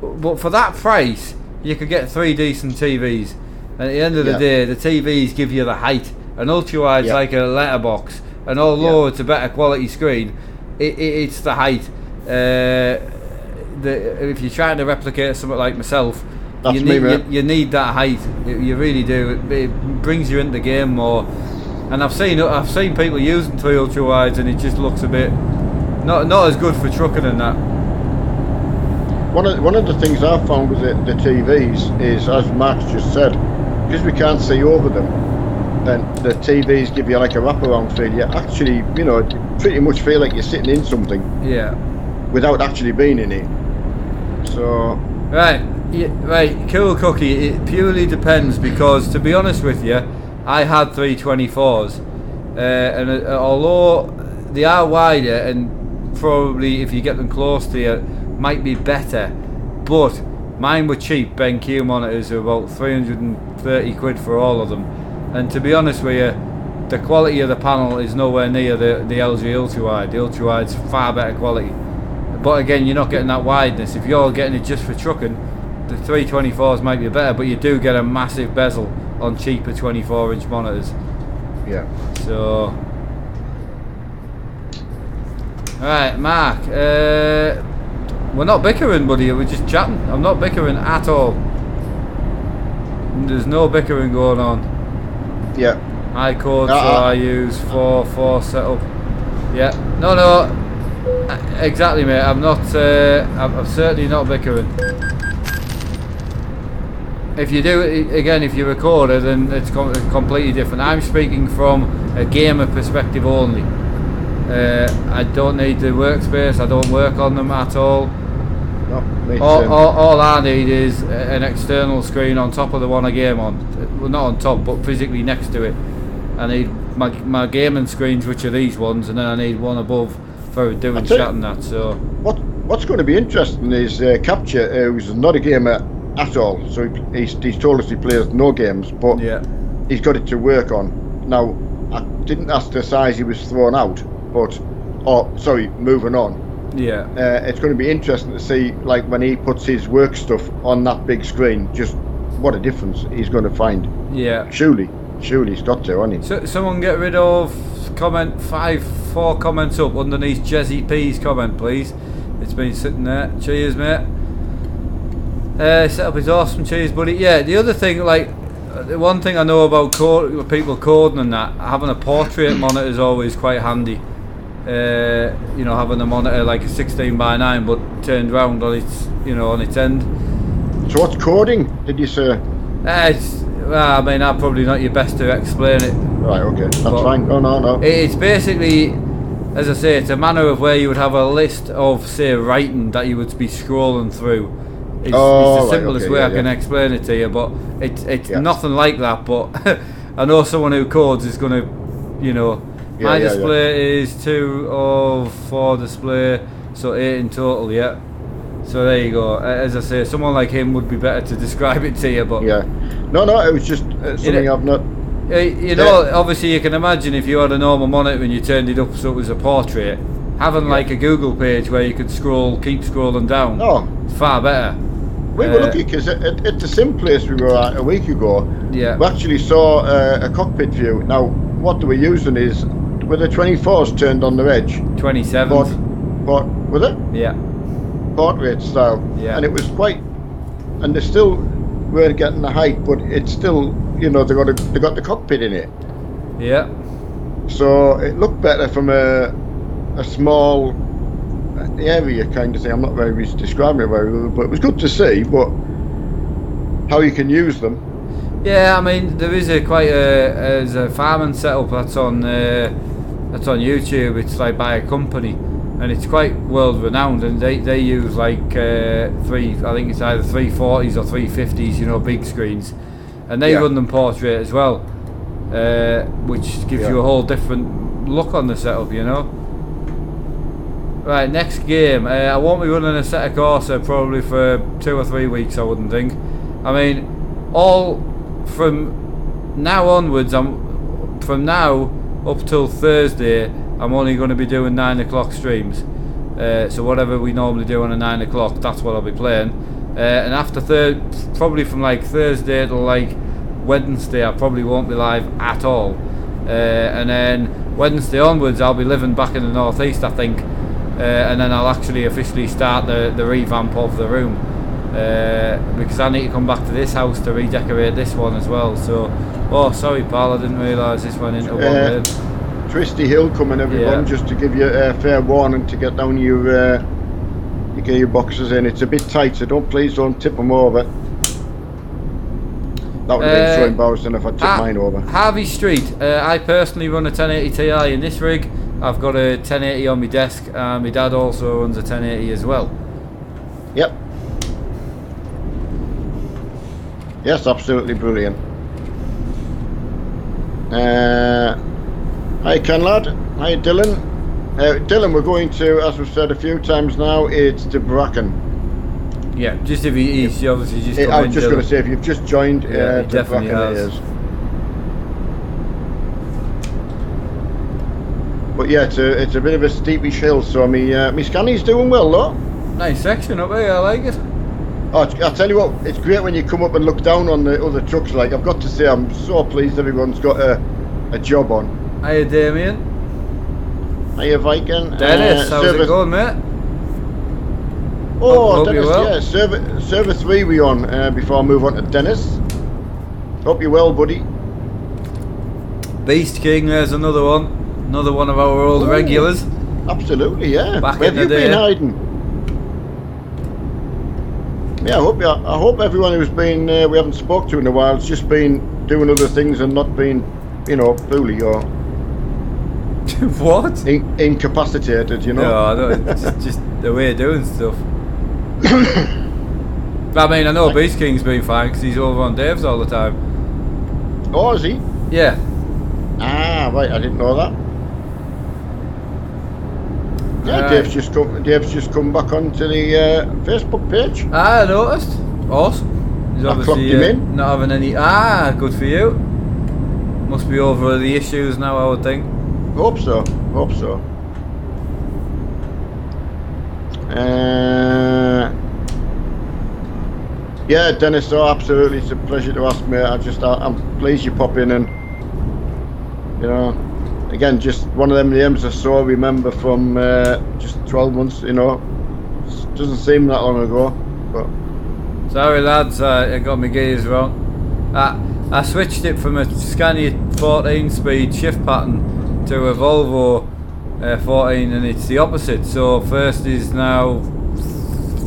but for that price you could get 3 decent TVs, and at the end of the day the TVs give you the height. An ultra wide's like a letterbox, and although it's a better quality screen, it's the height. If you're trying to replicate something like myself, you need that height. You really do. It brings you into the game more. And I've seen people using 3 ultra wides, and it just looks a bit not as good for trucking and that. One of the things I've found with the TVs is, as Max just said, because we can't see over them, and the TVs give you like a wraparound feel. You actually, you know, pretty much feel like you're sitting in something. Yeah. Without actually being in it. So. Right, cool cookie. It purely depends, because to be honest with you, I had 324s, and although they are wider and probably if you get them close to you might be better, but mine were cheap. BenQ monitors are about 330 quid for all of them, and to be honest with you, the quality of the panel is nowhere near the LG ultrawide. The ultrawide's far better quality, but again, you're not getting that wideness. If you're getting it just for trucking, the 324s might be better, but you do get a massive bezel on cheaper 24-inch monitors. Yeah. So, right, Mark. We're not bickering, buddy. We're just chatting. I'm not bickering at all. There's no bickering going on. Yeah. I code, so I use 4 setup. Yeah. No. Exactly, mate. I'm not. I'm certainly not bickering. If you do it again, if you record it, then it's completely different. I'm speaking from a gamer perspective only. I don't need the workspace. I don't work on them at all. No, all I need is an external screen on top of the one I game on. Well, not on top, but physically next to it. I need my gaming screens, which are these ones, and then I need one above for doing chat and that. So what's going to be interesting is Capture, who's not a gamer at all. So he's told us he plays no games, but he's got it to work on. Now, I didn't ask the size he was thrown out, but moving on. Yeah. It's going to be interesting to see, like, when he puts his work stuff on that big screen, just what a difference he's going to find. Yeah. Surely he's got to, hasn't he? So someone get rid of comment 4 comments up underneath Jezzy P's comment, please. It's been sitting there. Cheers, mate. Setup is awesome. Cheers, buddy. Yeah, the other thing, like, the one thing I know about people coding and that, having a portrait monitor is always quite handy. You know, having a monitor like a 16:9 but turned round on its, on its end. So what's coding, did you say? Well, I mean, I'm probably not your best to explain it. Right, okay, that's fine. No. It's basically, as I say, it's a manner of where you would have a list of, say, writing that you would be scrolling through. It's the simplest way I can explain it to you, but it's nothing like that. But I know someone who codes is going to, my display is 2 of 4 display, so 8 in total. Yeah. So there you go. As I say, someone like him would be better to describe it to you, but no, it was just something I've not. Obviously you can imagine if you had a normal monitor and you turned it up so it was a portrait, having like a Google page where you could keep scrolling down. It's far better. We were lucky because at the sim place we were at a week ago, we actually saw a cockpit view. Now, what they were using is, were the 24s turned on their edge? 27s. But was it? Yeah. Portrait style. Yeah. And it was quite, and they still weren't getting the height, but it's still, they got the cockpit in it. Yeah. So it looked better from a small area kind of thing. I'm not very describing it very well, but it was good to see. But how you can use them. Yeah, I mean, there is a farming setup that's on YouTube. It's like by a company, and it's quite world renowned. And they use like I think it's either 340s or 350s, big screens, and they run them portrait as well, which gives you a whole different look on the setup, Right, next game. I won't be running a set of Corsa probably for 2 or 3 weeks, I wouldn't think. I mean, all from now onwards, from now up till Thursday, I'm only going to be doing 9 o'clock streams. So whatever we normally do on a 9 o'clock, that's what I'll be playing. And after probably from like Thursday to like Wednesday, I probably won't be live at all. And then Wednesday onwards, I'll be living back in the northeast, I think. And then I'll actually officially start the revamp of the room, because I need to come back to this house to redecorate this one as well. So, sorry pal, I didn't realise this went into one bit. Twisty hill coming, everyone, just to give you a fair warning to get down your boxes in. It's a bit tight, so please don't tip them over. That would have been so embarrassing if I tipped mine over. Harvey Street, I personally run a 1080 Ti in this rig. I've got a 1080 on my desk, and my dad also runs a 1080 as well. Yep. Yes, absolutely brilliant. Hi Ken lad, hi Dylan. Dylan, we're going to, as we've said a few times now, it's to Bracken. Yeah, just if he's obviously just I was just going to say, if you've just joined, to Bracken it is. But yeah, it's a bit of a steepish hill, so my Scani's doing well, though. Nice section up here, I like it. Oh, I tell you what, it's great when you come up and look down on the other trucks. Like, I've got to say, I'm so pleased everyone's got a job on. Hiya, Damien. Hiya, Viking. Dennis, how's it going, mate? Oh, Dennis, well. Yeah, server 3 we on before I move on to Dennis. Hope you're well, buddy. Beast King, there's another one. Another one of our old regulars. Absolutely, yeah. Back Where in have the you day. been hiding? Yeah, I hope everyone who's been we haven't spoke to in a while has just been doing other things and not been, you know, poorly or what? Incapacitated, you know. No, it's just the way of doing stuff. I mean, I know Beast King's been fine because he's over on Dave's all the time. Oh, is he? Yeah. Ah, right. I didn't know that. Yeah, Dave's just come back onto the Facebook page. Ah, I noticed. Awesome. He's obviously not having any. Ah, good for you. Must be over the issues now, I would think. Hope so. Hope so. Yeah, Dennis. Oh, absolutely. It's a pleasure to ask, mate. I'm pleased you pop in and, you know. Again, just one of them names I saw, remember from just 12 months, you know. It doesn't seem that long ago, but... Sorry lads, I got my gears wrong. I switched it from a Scania 14 speed shift pattern to a Volvo 14 and it's the opposite. So first is now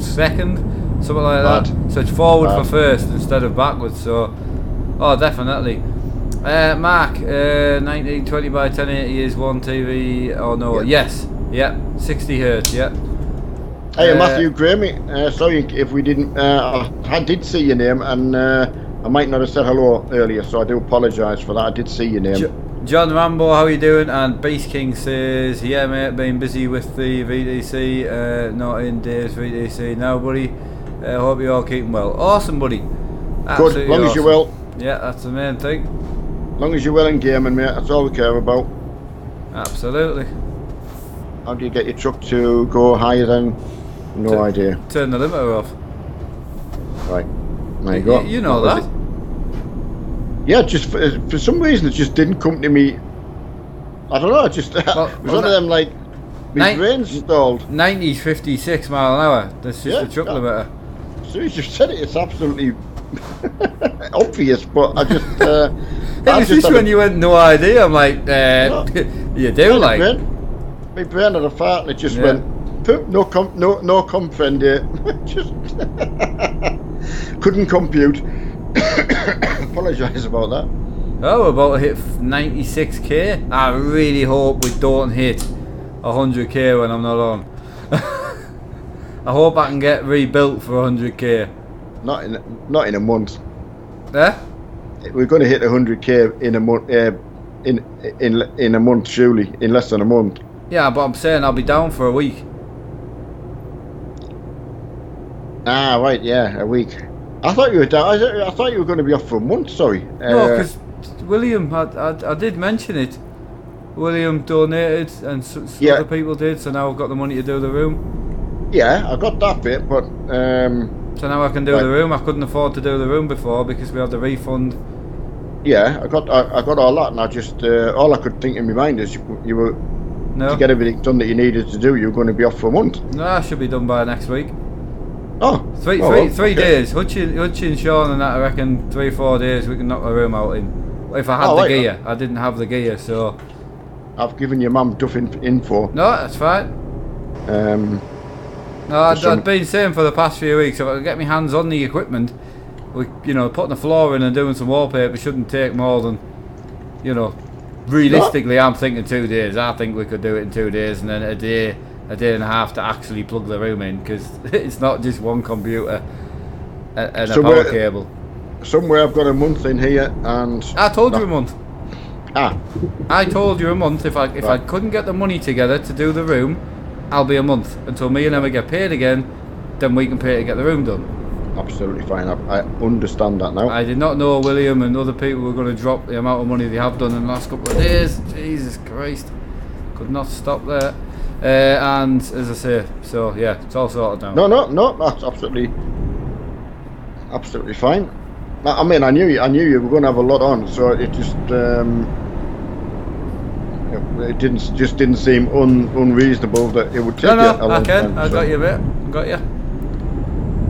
second, something like that. So it's forward for first instead of backwards, so... Oh, definitely. Mark, 1920 by 1080 is one TV. Oh no, yes, yeah, 60 hertz, yeah. Hey, Matthew Graham. Sorry if we didn't. I did see your name, and I might not have said hello earlier, so I do apologise for that. I did see your name. John Rambo, how you doing? And Beast King says, yeah, mate, been busy with the VDC, not in Dave's VDC now, buddy. Hope you're all keeping well. Awesome, buddy. Absolutely good, long as you're well. Yeah, that's the main thing. As long as you're well in gaming, mate, that's all we care about. Absolutely. How do you get your truck to go higher than? No idea. Turn the limiter off. Right. There you go. You know that? Yeah, just for some reason it just didn't come to me. I don't know, it just it was one of them like my brain's stalled. 90's 56 mile an hour. That's just the truck limiter. As soon as you said it, it's absolutely obvious, but I just it's just when you went no idea, I'm like, you do like. My brain had a fart and it just went, poop, no friend here. Just couldn't compute. Apologise about that. Oh, we're about to hit 96k. I really hope we don't hit 100k when I'm not on. I hope I can get rebuilt for 100k. Not in a month. Yeah? We're going to hit 100k in a month. In a month, surely, in less than a month. Yeah, but I'm saying I'll be down for a week. Ah, right, yeah, a week. I thought you were down. I thought you were going to be off for a month. Sorry. No, because William, I did mention it. William donated, and some other people did. So now I've got the money to do the room. Yeah, I got that bit, but so now I can do the room. I couldn't afford to do the room before because we had the refund. Yeah, I got all that, and I just all I could think in my mind is you were to get everything done that you needed to do. You were going to be off for a month. No, I should be done by next week. Oh, three days. Hutchin, Sean, and that. I reckon 3-4 days we can knock the room out in. If I had the gear, I didn't have the gear, so. I've given your mum duff info. No, that's fine. No, I've been saying for the past few weeks, if I can get my hands on the equipment, putting the floor in and doing some wallpaper shouldn't take more than, realistically, I'm thinking 2 days. I think we could do it in 2 days, and then a day and a half to actually plug the room in, because it's not just one computer and a power cable. Somewhere I've got a month in here, and I told you a month. I told you a month. If I couldn't get the money together to do the room, I'll be a month until me and Emma get paid again. Then we can pay to get the room done. Absolutely fine. I understand that now. I did not know William and other people were going to drop the amount of money they have done in the last couple of days. Jesus Christ. Could not stop there. And as I say, so yeah, it's all sorted now. No, that's absolutely fine. I mean, I knew you were going to have a lot on, so it just it didn't seem unreasonable that it would take you a long time. I got you, mate. I got you.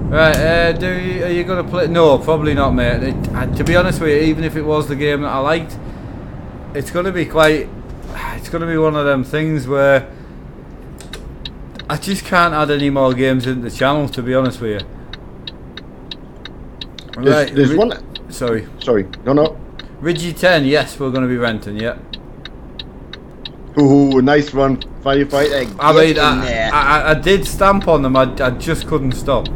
Right, are you going to play? No, probably not, mate. To be honest with you, even if it was the game that I liked, it's going to be one of them things where I just can't add any more games into the channel, to be honest with you. Right, there's one. Sorry. No. Ridgy 10, yes, we're going to be renting, yeah. Ooh, nice one. Firefighter. I mean, I did stamp on them, I just couldn't stop.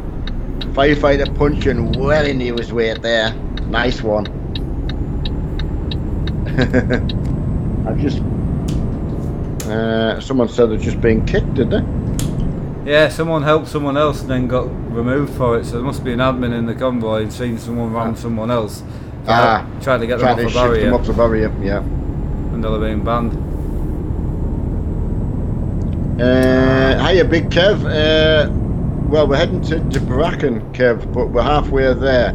Firefighter punching well into his weight there. Nice one. I've just... someone said they're just being kicked, did they? Yeah, someone helped someone else and then got removed for it, so there must be an admin in the convoy and seen someone ram someone else. Trying to get them off the barrier. Them off the barrier, yeah. And they're being banned. Hiya, Big Kev. Well, we're heading to Bracken, Kev, but we're halfway there.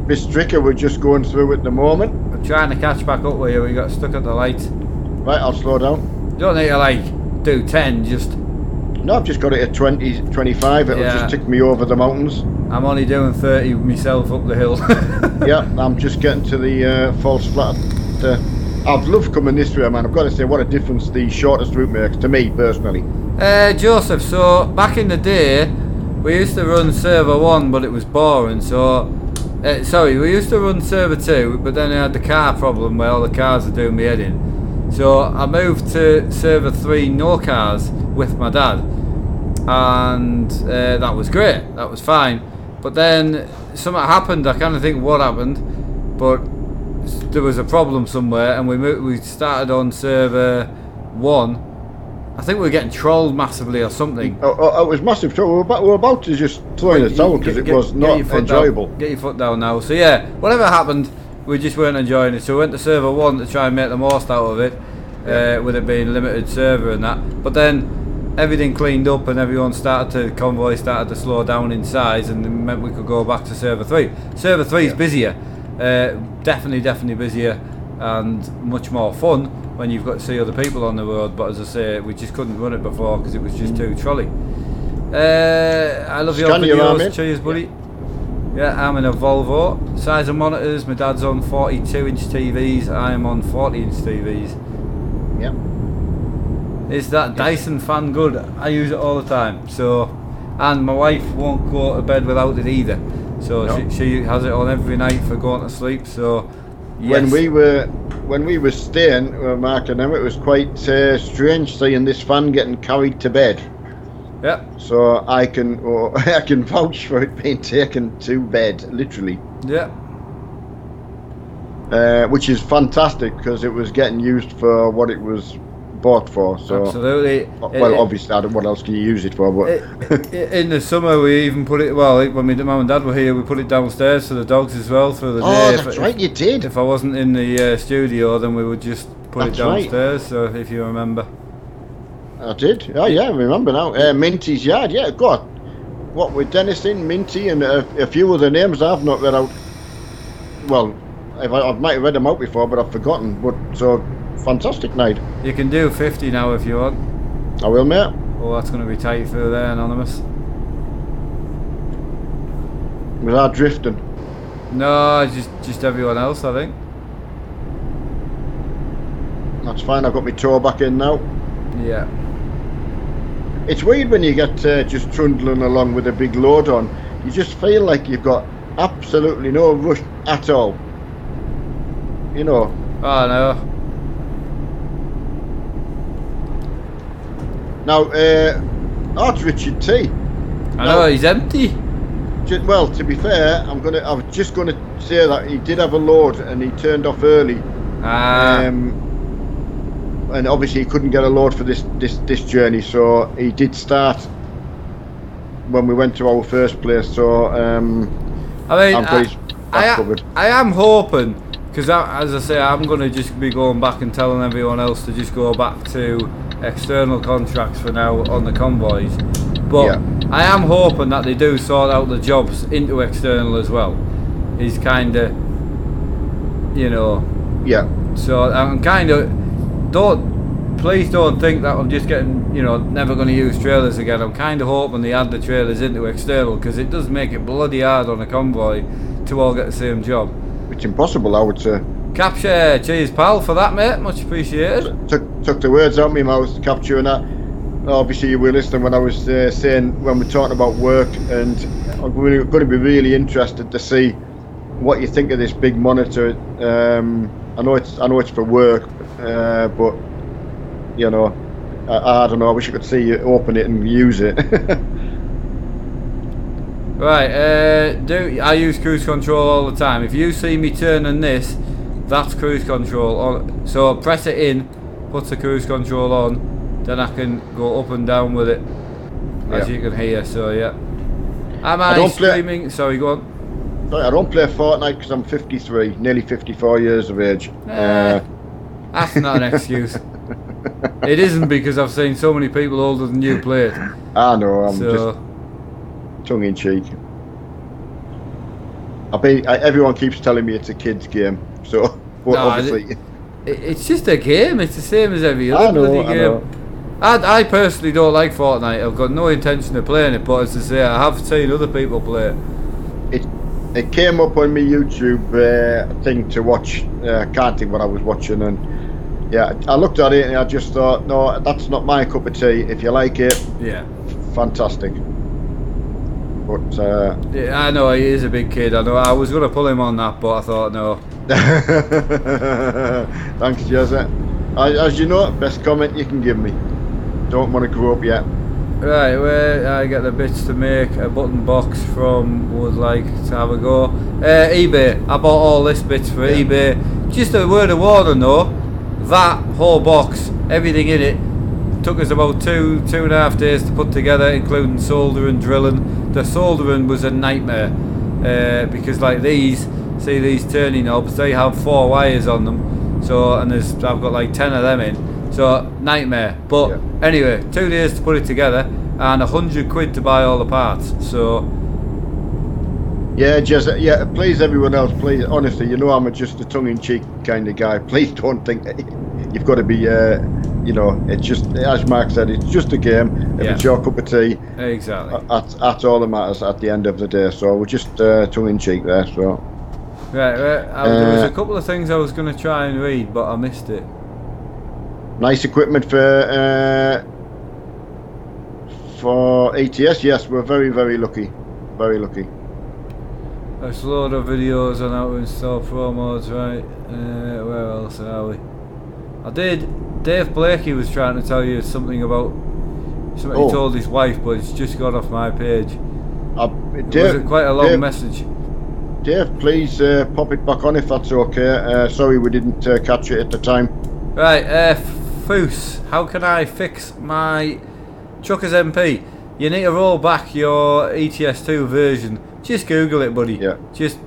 Bistrica, we're just going through at the moment. We're trying to catch back up with you, we got stuck at the light. Right, I'll slow down. You don't need to do 10, just... No, I've just got it at 20, 25, it'll just tick me over the mountains. I'm only doing 30 myself up the hill. Yeah, I'm just getting to the false flat. I've loved coming this way, man. I've got to say what a difference the shortest route makes to me personally. Joseph, so back in the day we used to run server 1 but it was boring, so we used to run server 2 but then I had the car problem where all the cars are doing me head in, so I moved to server 3 no cars with my dad, and that was great, that was fine, but then something happened. I kind of think what happened, but there was a problem somewhere and we started on server 1. I think we were getting trolled massively or something. Oh, it was massive trouble. We were about to just throw in the towel because it was not enjoyable. Get your foot down now. So yeah, whatever happened, we just weren't enjoying it. So we went to server 1 to try and make the most out of it, with it being limited server and that. But then everything cleaned up and convoy started to slow down in size, and it meant we could go back to server 3. Server 3 is busier, definitely busier and much more fun when you've got to see other people on the road, but as I say, we just couldn't run it before because it was just too trolley. I love your videos, cheers buddy. Yeah, I'm in a Volvo. Size of monitors, my dad's on 42-inch TVs, I'm on 40-inch TVs. Yep. Is that Dyson fan good? I use it all the time, so, and my wife won't go to bed without it either, so she has it on every night for going to sleep, so yes. When we were staying, Mark and them, it was quite strange seeing this fan getting carried to bed. Yeah. So I can vouch for it being taken to bed, literally. Yeah. Which is fantastic because it was getting used for what it was bought for. So absolutely. Well, obviously, what else can you use it for? But in the summer, we even put it. Well, when my mum and dad were here, we put it downstairs for the dogs as well for the day. Oh, that's right, you did. If I wasn't in the studio, then we would just put it downstairs. Right. So if you remember, I did. Oh yeah, I remember now. Minty's yard. Yeah, God. What with Denison, Minty, and a few other names I've not read out. Well, I might have read them out before, but I've forgotten. But so. Fantastic night. You can do 50 now if you want. I will, mate. Oh, that's going to be tight through there, Anonymous. Was I drifting? No, just everyone else, I think. That's fine, I've got my toe back in now. Yeah. It's weird when you get just trundling along with a big load on. You just feel like you've got absolutely no rush at all. You know. Oh, no. Now, it's Richard T. I know, he's empty. Well, to be fair, I was just going to say that he did have a load and he turned off early. And obviously he couldn't get a load for this journey, so he did start when we went to our first place. So I am hoping Because as I say, I'm going to just be going back and telling everyone else to just go back to external contracts for now on the convoys. But I am hoping that they do sort out the jobs into external as well. Is kind of, you know. Yeah. So I'm kind of, please don't think that I'm just getting, you know, never going to use trailers again. I'm kind of hoping they add the trailers into external, because it does make it bloody hard on a convoy to all get the same job. It's impossible, I would say. Capture, cheers pal for that, mate, much appreciated. Took the words out of my mouth, capturing that. Obviously you were listening when I was saying, when we're talking about work, and I'm going to be really interested to see what you think of this big monitor. I know it's for work, but you know, I don't know. I wish I could see you open it and use it. Right, I use cruise control all the time. If you see me turning this, that's cruise control on. So press it in, put the cruise control on, then I can go up and down with it, as you can hear. So yeah. Am I streaming? Sorry, go on. Sorry, I don't play Fortnite because I'm 53, nearly 54 years of age. That's not an excuse. It isn't, because I've seen so many people older than you play it. I know, I'm just tongue in cheek. Everyone keeps telling me it's a kid's game, so obviously. It's just a game, it's the same as every other bloody game. I personally don't like Fortnite. I've got no intention of playing it, but as I say, I have seen other people play it. It came up on my YouTube thing to watch. I can't think what I was watching, and yeah, I looked at it and I just thought, no, that's not my cup of tea. If you like it, yeah, fantastic. But yeah, I know he is a big kid. I know. I was going to pull him on that, but I thought no. Thanks, Jezza. As you know, best comment you can give me. Don't want to grow up yet. Right, where I get the bits to make a button box from, would like to have a go. eBay. I bought all this bits for eBay. Just a word of warning though, that whole box, everything in it, took us about two and a half days to put together, including soldering, drilling. The soldering was a nightmare, because like these turning knobs, they have 4 wires on them. So, and I've got like 10 of them in. So, nightmare. But anyway, 2 days to put it together and 100 quid to buy all the parts. So yeah, just please everyone else, please, honestly, you know I'm just a tongue-in-cheek kind of guy. Please don't think you've got to be you know, it's just, as Mark said, it's just a game. If it's your cup of tea, exactly, that's all that matters at the end of the day. So we're just tongue-in-cheek there. So right, there was a couple of things I was going to try and read, but I missed it. Nice equipment for ATS. Yes, we're very, very lucky. Very lucky. There's a load of videos on how to install pro mods, right? Where else are we? Dave Blakey was trying to tell you something about something he told his wife, but it's just gone off my page. It was quite a long message. Dave, please pop it back on if that's okay. Sorry we didn't catch it at the time. Right, Foos, how can I fix my Truckers MP? You need to roll back your ETS2 version. Just Google it, buddy. Just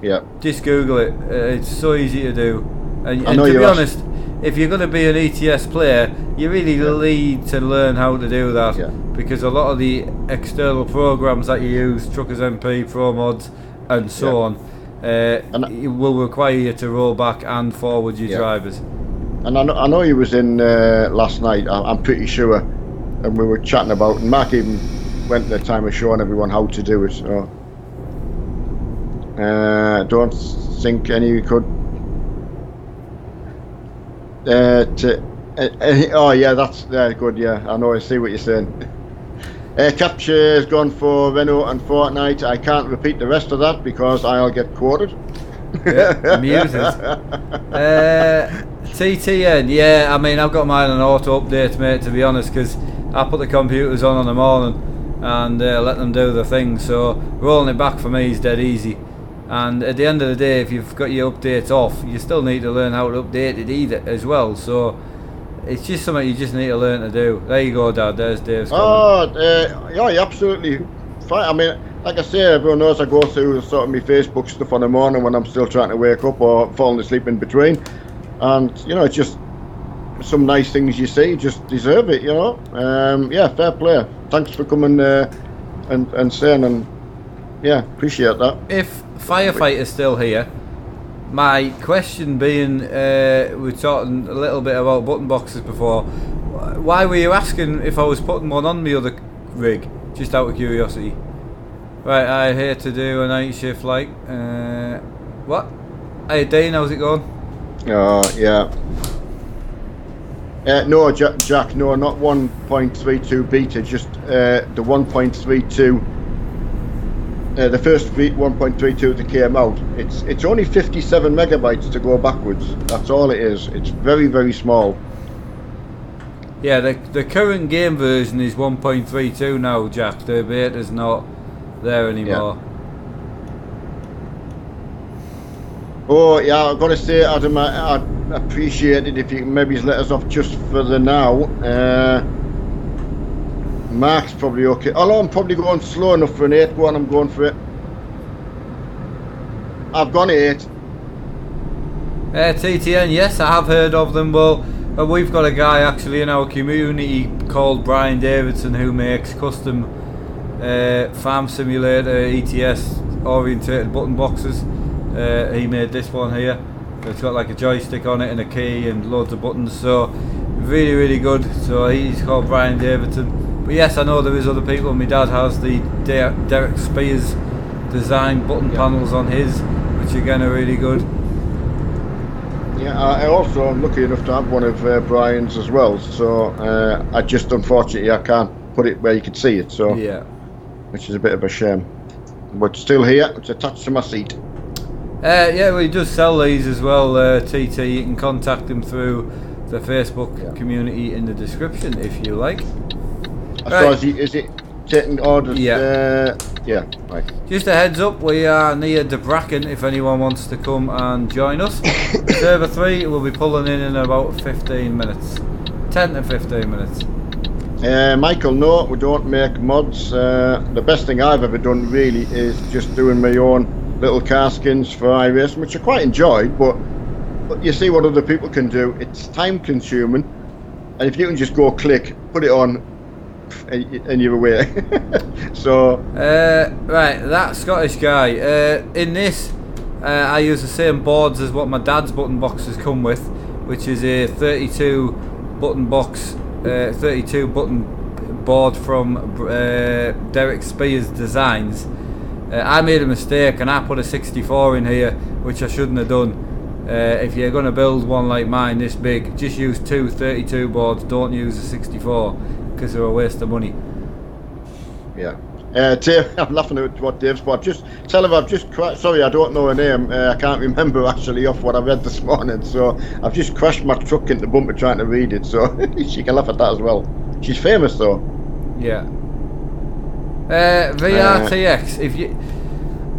Google it. It's so easy to do. And to be honest, if you're going to be an ETS player, you really need to learn how to do that, because a lot of the external programs that you use, Truckers MP, Pro Mods, and so on, it will require you to roll back and forward your drivers. And I know he was in last night, I'm pretty sure, and we were chatting about, and Mark even went at the time of showing everyone how to do it. So don't think any could. Oh yeah, that's good. Yeah, I know. I see what you're saying. Capture has gone for Renault and Fortnite. I can't repeat the rest of that because I'll get quoted. Amuses. TTN, yeah, I mean, I've got mine on auto update, mate, to be honest, because I put the computers on the morning and let them do the thing. So rolling it back for me is dead easy. And at the end of the day, if you've got your updates off, you still need to learn how to update it either as well. So it's just something you just need to learn to do. There you go, Dad. There's Dave's comment. Yeah, absolutely fine. I mean, like I say, everyone knows I go through sort of my Facebook stuff on the morning when I'm still trying to wake up or falling asleep in between, and you know, it's just some nice things you see just deserve it, you know. Yeah, fair play. Thanks for coming and saying, and yeah, appreciate that. If firefighter's still here, my question being, we were talking a little bit about button boxes before. Why were you asking if I was putting one on the other rig? Just out of curiosity. Right, I'm here to do a night shift, like. What? Hey, Dean, how's it going? Oh, yeah. No, Jack, no, not 1.32 beta, just the 1.32. The first 1.32 that came out. It's only 57 megabytes to go backwards. That's all it is. It's very, very small. Yeah, the current game version is 1.32 now, Jack. The beta's not there anymore. Yeah. Oh, yeah, I've got to say, Adam, I'd appreciate it if you can maybe let us off just for the now. Mark's probably okay. Although I'm probably going slow enough for an 8. Go on, I'm going for it. I've gone 8. TTN, yes, I have heard of them. Well, we've got a guy actually in our community called Brian Davidson who makes custom farm simulator ETS orientated button boxes. He made this one here. It's got like a joystick on it and a key and loads of buttons, so really, really good. So he's called Brian Davidson. But yes, I know there is other people. My dad has the Derek Spears design button panels on his, which again are really good. Yeah, I also am lucky enough to have one of Brian's as well, so I just unfortunately I can't put it where you can see it, so yeah, which is a bit of a shame. But still here, it's attached to my seat. Yeah, we just sell these as well, TT. You can contact them through the Facebook community in the description if you like. So is it taking orders? Yeah. Yeah, right. Just a heads up, we are near Debracken if anyone wants to come and join us. Server 3 will be pulling in about 15 minutes. 10 to 15 minutes. Michael, no, we don't make mods. The best thing I've ever done really is just doing my own little car skins for iRacing, which I quite enjoyed, but you see what other people can do. It's time consuming, and if you can just go click, put it on, and you're away. So right, that Scottish guy, in this I use the same boards as what my dad's button boxes come with, which is a 32 button box, 32 button board from Derek Spears Designs. I made a mistake and I put a 64 in here, which I shouldn't have done. If you're going to build one like mine this big, just use two 32 boards, don't use a 64, because they're a waste of money. Yeah. Dave, I'm laughing at what Dave's bought. Just tell him I've just sorry, I don't know her name. I can't remember actually off what I read this morning. So I've just crashed my truck into the bumper trying to read it. So she can laugh at that as well. She's famous though. Yeah. VRTX.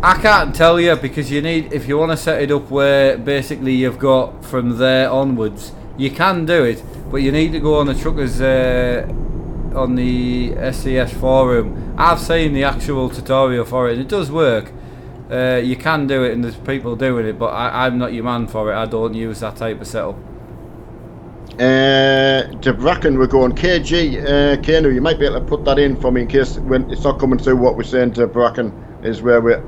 I can't tell you, because you need, if you want to set it up where basically you've got from there onwards, you can do it, but you need to go on the truckers on the SCS forum. I've seen the actual tutorial for it and it does work. You can do it and there's people doing it, but I'm not your man for it. I don't use that type of setup. Debracken, we're going KG. Kano, you might be able to put that in for me in case when it's not coming through what we're saying. Debracken is where we're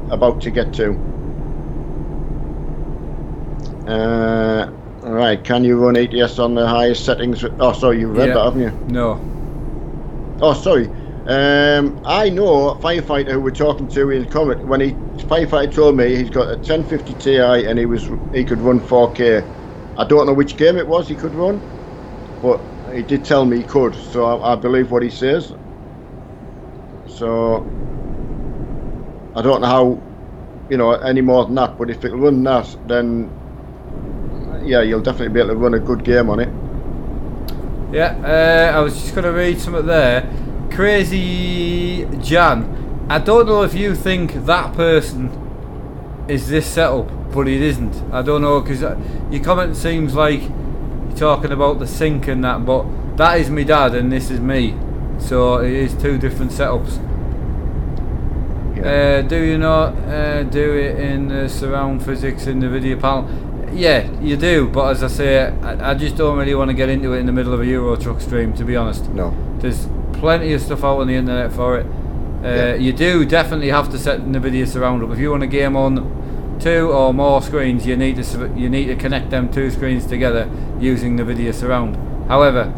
about to get to. Alright, can you run ETS on the highest settings? Oh, sorry, you've read that, haven't you? No. Oh, sorry. I know a firefighter who we're talking to in the comment, when firefighter told me he's got a 1050 Ti and he could run 4K. I don't know which game it was he could run, but he did tell me he could, so I believe what he says. So I don't know how, any more than that, but if it'll run that, then yeah, you'll definitely be able to run a good game on it. Yeah, I was just going to read something there. Crazy Jan, I don't know if you think that person is this setup, but it isn't. I don't know, because your comment seems like you're talking about the sink and that, but that is my dad and this is me, so it is two different setups. Do you not do it in the surround physics in the video panel? Yeah, you do, but as I say, I just don't really want to get into it in the middle of a Euro Truck stream, to be honest. No. There's plenty of stuff out on the internet for it. You do definitely have to set NVIDIA surround up. If you want a game on 2 or more screens, you need to connect them 2 screens together using NVIDIA surround. However,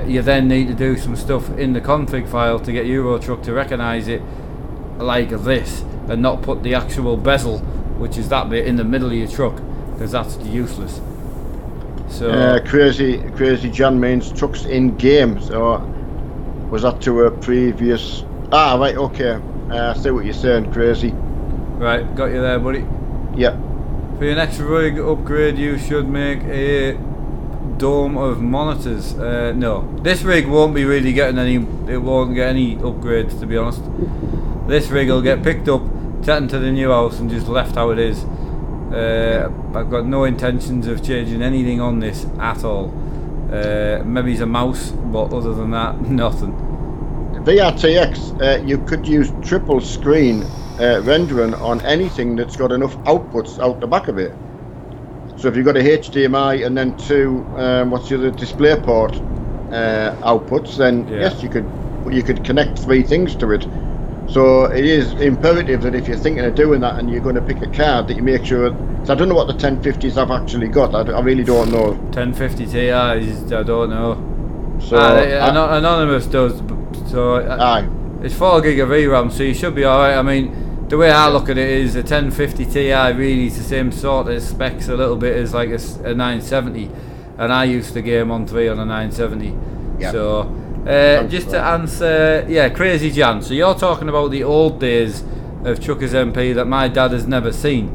you then need to do some stuff in the config file to get Euro Truck to recognise it like this, and not put the actual bezel, which is that bit, in the middle of your truck, because that's useless. So crazy Jan means trucks in game. So was that to a previous? Ah, right, okay. I see what you're saying, crazy. Right, got you there, buddy. Yeah. For your next rig upgrade, you should make a dome of monitors. No, this rig won't be really getting any. It won't get any upgrades, to be honest. This rig will get picked up, taken to the new house, and just left how it is. I've got no intentions of changing anything on this at all. Maybe it's a mouse, but other than that, nothing. VRTX, you could use triple screen rendering on anything that's got enough outputs out the back of it. So if you've got a HDMI and then 2 what's the other display port outputs, then yes, you could connect 3 things to it. So it is imperative that if you're thinking of doing that and you're going to pick a card, that you make sure. So I don't know what the 1050s have actually got. I really don't know. 1050 Ti's, I don't know. So Anonymous does. So it's 4 gig of VRAM, so you should be alright. I mean, the way I look at it is a 1050 Ti really is the same sort of specs a little bit as like a 970, and I used to game on 3 on a 970. Yep. So. Just to answer, Crazy Jan, so you're talking about the old days of Truckers MP that my dad has never seen,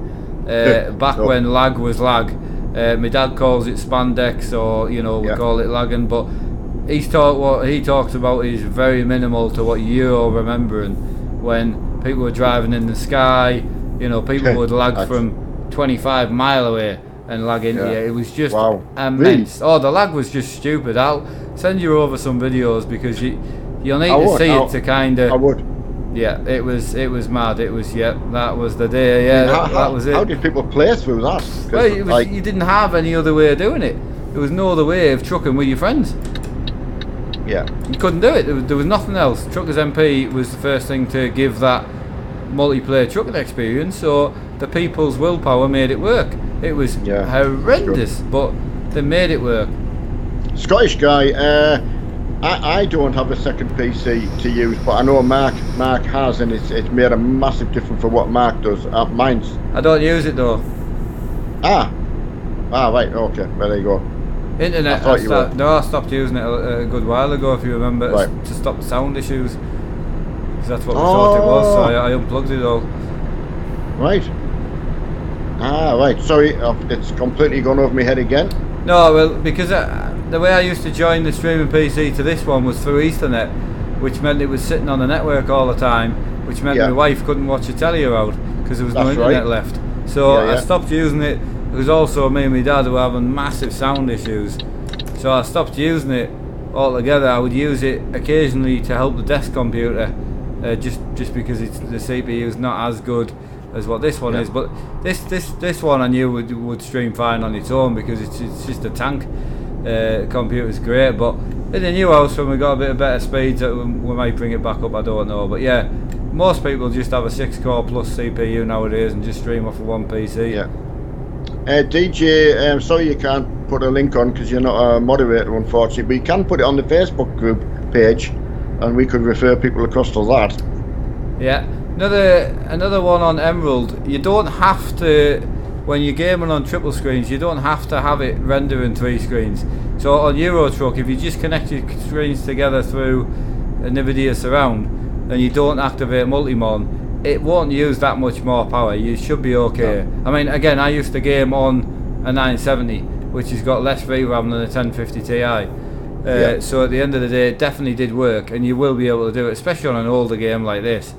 back when lag was lag. My dad calls it spandex, or we call it lagging, but what he talks about is very minimal to what you're remembering when people were driving in the sky. People would lag from 25 mile away and lag into you. It was just immense. Really? Oh, the lag was just stupid. I'll send you over some videos because you'll need to see it to kind of. I would. Yeah, it was mad. It was that was the day. Yeah, that was it. How did people play through that? Well, you didn't have any other way of doing it. There was no other way of trucking with your friends. Yeah. You couldn't do it. There was nothing else. Truckers MP was the first thing to give that multiplayer trucking experience. So the people's willpower made it work. It was horrendous, but they made it work. Scottish guy, I don't have a second PC to use, but I know Mark has, and it's made a massive difference for what Mark does. Mine's. I don't use it though. Right, okay, well, there you go. Internet, I stopped using it a good while ago, if you remember, to stop sound issues. Because that's what we thought it was, so I unplugged it all. Right. Right, sorry, it's completely gone over my head again. No, well, because the way I used to join the streaming PC to this one was through Ethernet, which meant it was sitting on the network all the time, which meant my wife couldn't watch the telly around because there was no internet left. So I stopped using it. It was also me and my dad who were having massive sound issues, so I stopped using it altogether. I would use it occasionally to help the desk computer, just because the CPU is not as good as what this one is, but this one I knew would stream fine on its own because it's just a tank. The computer's great, but in the new house when we got a bit of better speeds, we might bring it back up. I don't know, but yeah, most people just have a 6-core plus CPU nowadays and just stream off of one PC. Yeah. DJ, sorry you can't put a link on because you're not a moderator, unfortunately, but you can put it on the Facebook group page, and we could refer people across to that. Yeah. Another one on Emerald. You don't have to, when you're gaming on triple screens, you don't have to have it render in 3 screens. So on Euro Truck, if you just connect your screens together through a NVIDIA surround and you don't activate multimon, it won't use that much more power. You should be okay. No. I mean, again, I used to game on a 970, which has got less VRAM than a 1050 Ti. So at the end of the day, it definitely did work, and you will be able to do it, especially on an older game like this.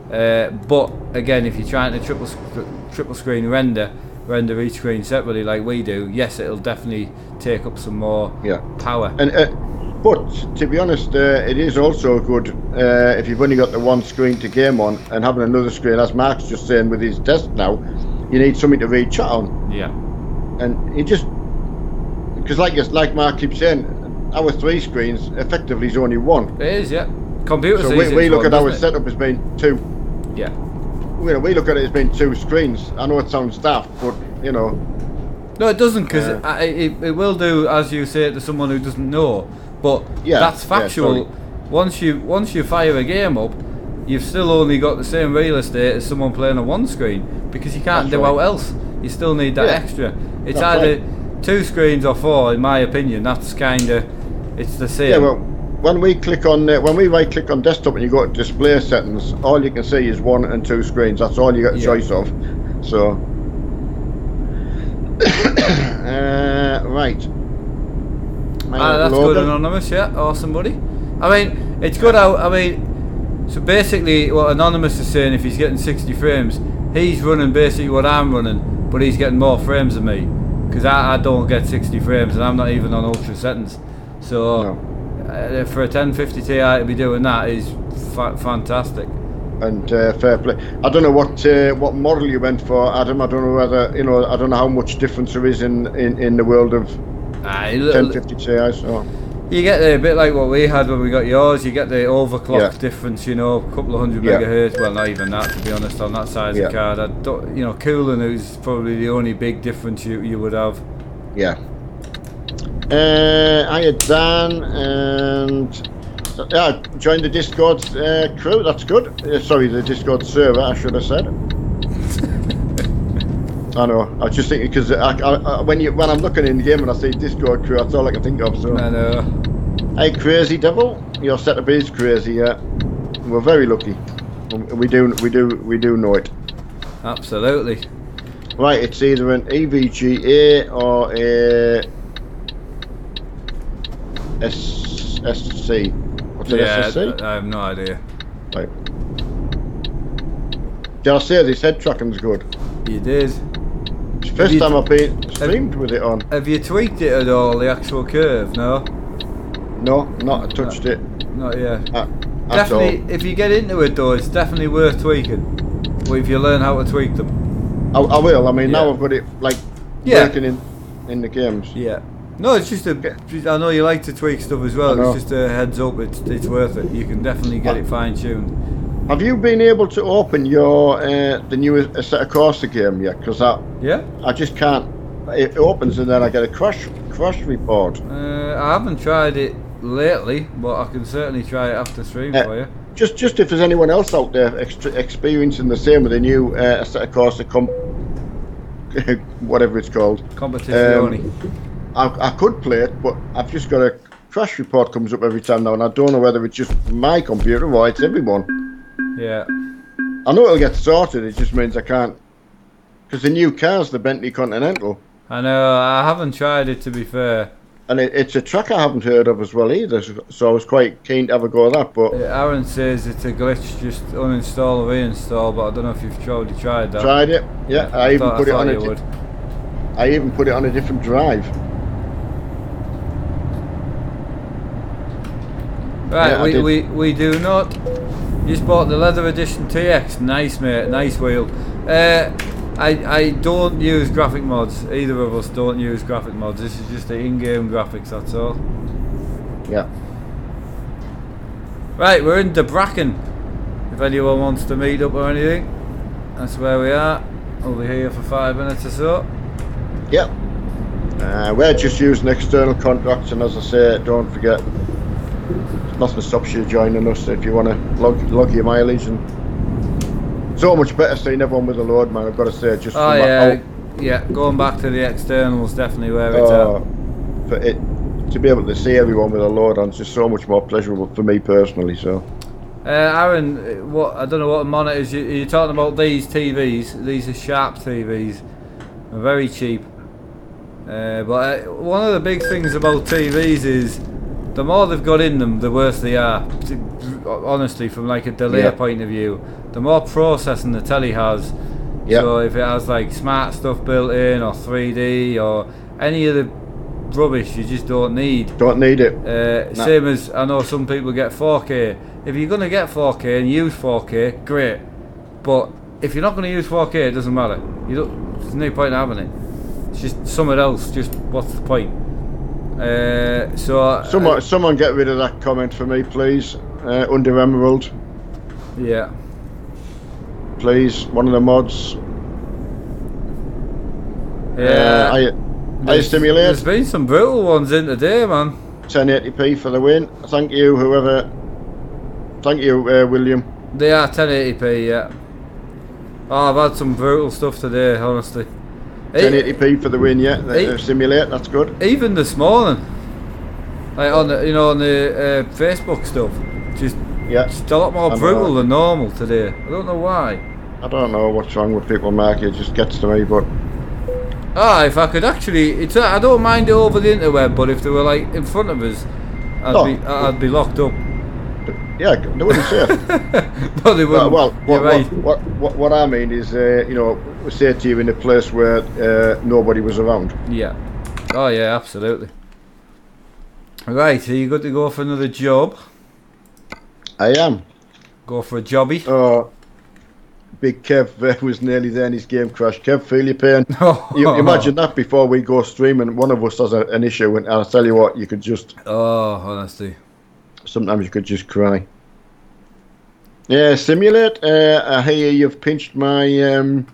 But again, if you're trying to triple screen render each screen separately like we do, yes, it'll definitely take up some more power. And But to be honest, it is also good if you've only got the one screen to game on and having another screen, as Mark's just saying with his desk now, you need something to read chat on. Yeah. And you just, because like Mark keeps saying, our 3 screens effectively is only one. It is, yeah. Computers. So we look at our setup as being 2. Yeah. We look at it as being 2 screens. I know it sounds daft, but you know. No, it doesn't, because it will do, as you say, to someone who doesn't know. But yeah, that's factual. Once you fire a game up, you've still only got the same real estate as someone playing on one screen, because you can't do out else. You still need that extra. It's either 2 screens or 4, in my opinion. That's kind of, it's the same. Yeah, well, when we click on when we right click on desktop and you go to display settings, all you can see is 1 and 2 screens. That's all you got a choice of. So right. That's good, Anonymous. Yeah, awesome, buddy. I mean, it's good how, I mean, so basically what Anonymous is saying, if he's getting 60 frames, he's running basically what I'm running, but he's getting more frames than me, because I don't get 60 frames and I'm not even on ultra settings. So for a 1050 Ti to be doing that is fantastic. And fair play. I don't know what model you went for, Adam. I don't know whether, you know, I don't know how much difference there is in the world of 1050 Ti. So you get a bit like what we had when we got yours. You get the overclock difference, you know, a couple of hundred megahertz. Well, not even that, to be honest, on that size of card. I don't, you know, cooling is probably the only big difference you would have. Yeah. I had Dan and joined the Discord crew. That's good. Sorry, the Discord server, I should have said. I know. I was just thinking, because when I'm looking in the game and I see Discord crew, that's all I can think of. So. I know. Hey, Crazy Devil, your setup is crazy. Yeah, we're very lucky. We do know it. Absolutely. Right, it's either an EVGA or a SSC. What's an SSC? I have no idea. Right. Did I say this head tracking's good? You did. It's the first time I've been streamed with it on. Have you tweaked it at all, the actual curve? No? No, not touched it. Not yet. Definitely, if you get into it though, it's definitely worth tweaking. Or if you learn how to tweak them. I will. I mean, now I've got it like working in the games. Yeah. No, it's just I know you like to tweak stuff as well. It's just a heads up. It's worth it. You can definitely get it fine tuned. Have you been able to open your the new Assetto Corsa game yet? Because I just can't. It opens and then I get a crash report. I haven't tried it lately, but I can certainly try it after stream for you. Just if there's anyone else out there experiencing the same with the new Assetto Corsa whatever it's called. Competizione. I could play it, but I've just got a crash report comes up every time now, and I don't know whether it's just my computer or it's everyone. Yeah. I know it'll get sorted, it just means I can't. Because the new car's the Bentley Continental. I know, I haven't tried it, to be fair. And it's a track I haven't heard of as well either, so I was quite keen to have a go at that. But Aaron says it's a glitch, just uninstall or reinstall, but I don't know if you've already tried that. Tried it, yeah. I even put it on a different drive. Right, yeah, we do not. Just bought the leather edition TX. Nice, mate. Nice wheel. I don't use graphic mods. Either of us don't use graphic mods. This is just the in-game graphics. That's all. Yeah. Right, we're in Bracken. If anyone wants to meet up or anything, that's where we are. We'll be here for 5 minutes or so. Yep. We're just using external contracts, and as I say, don't forget. Nothing stops you joining us if you want to log your mileage, and so much better seeing everyone with a load, man. I've got to say, just going back to the externals, definitely where it's at. For it to be able to see everyone with a load on, it's just so much more pleasurable for me personally. So, Aaron, I don't know what monitors you're talking about. These TVs, these are Sharp TVs, they're very cheap. But one of the big things about TVs is, the more they've got in them, the worse they are. Honestly, from like a delay point of view, the more processing the telly has. So if it has like smart stuff built in, or 3D, or any of the rubbish. You just don't need. Don't need it. Nah. Same as I know some people get 4K. If you're gonna get 4K and use 4K, great. But if you're not gonna use 4K, it doesn't matter. There's no point in having it. It's just somewhere else. Just what's the point? Someone get rid of that comment for me, please. Under Emerald. Yeah. Please, one of the mods. Yeah. I stimulate. There's been some brutal ones in today, man. 1080p for the win. Thank you, whoever. Thank you, William. They are 1080p, yeah. Oh, I've had some brutal stuff today, honestly. 1080p for the win, yeah. Simulate, that's good. Even this morning, like on the Facebook stuff, just a lot more brutal than normal today. I don't know why. I don't know what's wrong with people, Mark. It just gets to me, but. If I could actually, I don't mind it over the interweb, but if they were like in front of us, I'd be locked up. Yeah, they wouldn't say it. No, they wouldn't. What I mean is, say to you in a place where nobody was around. Yeah. Oh yeah, absolutely. Right, are you good to go for another job? I am. Go for a jobby. Oh, Big Kev was nearly there and his game crashed. Kev, feel your pain. You imagine that before we go streaming, one of us has an issue, and I'll tell you what, you could just. Oh, honestly. Sometimes you could just cry. Yeah, simulate. I hear you've pinched my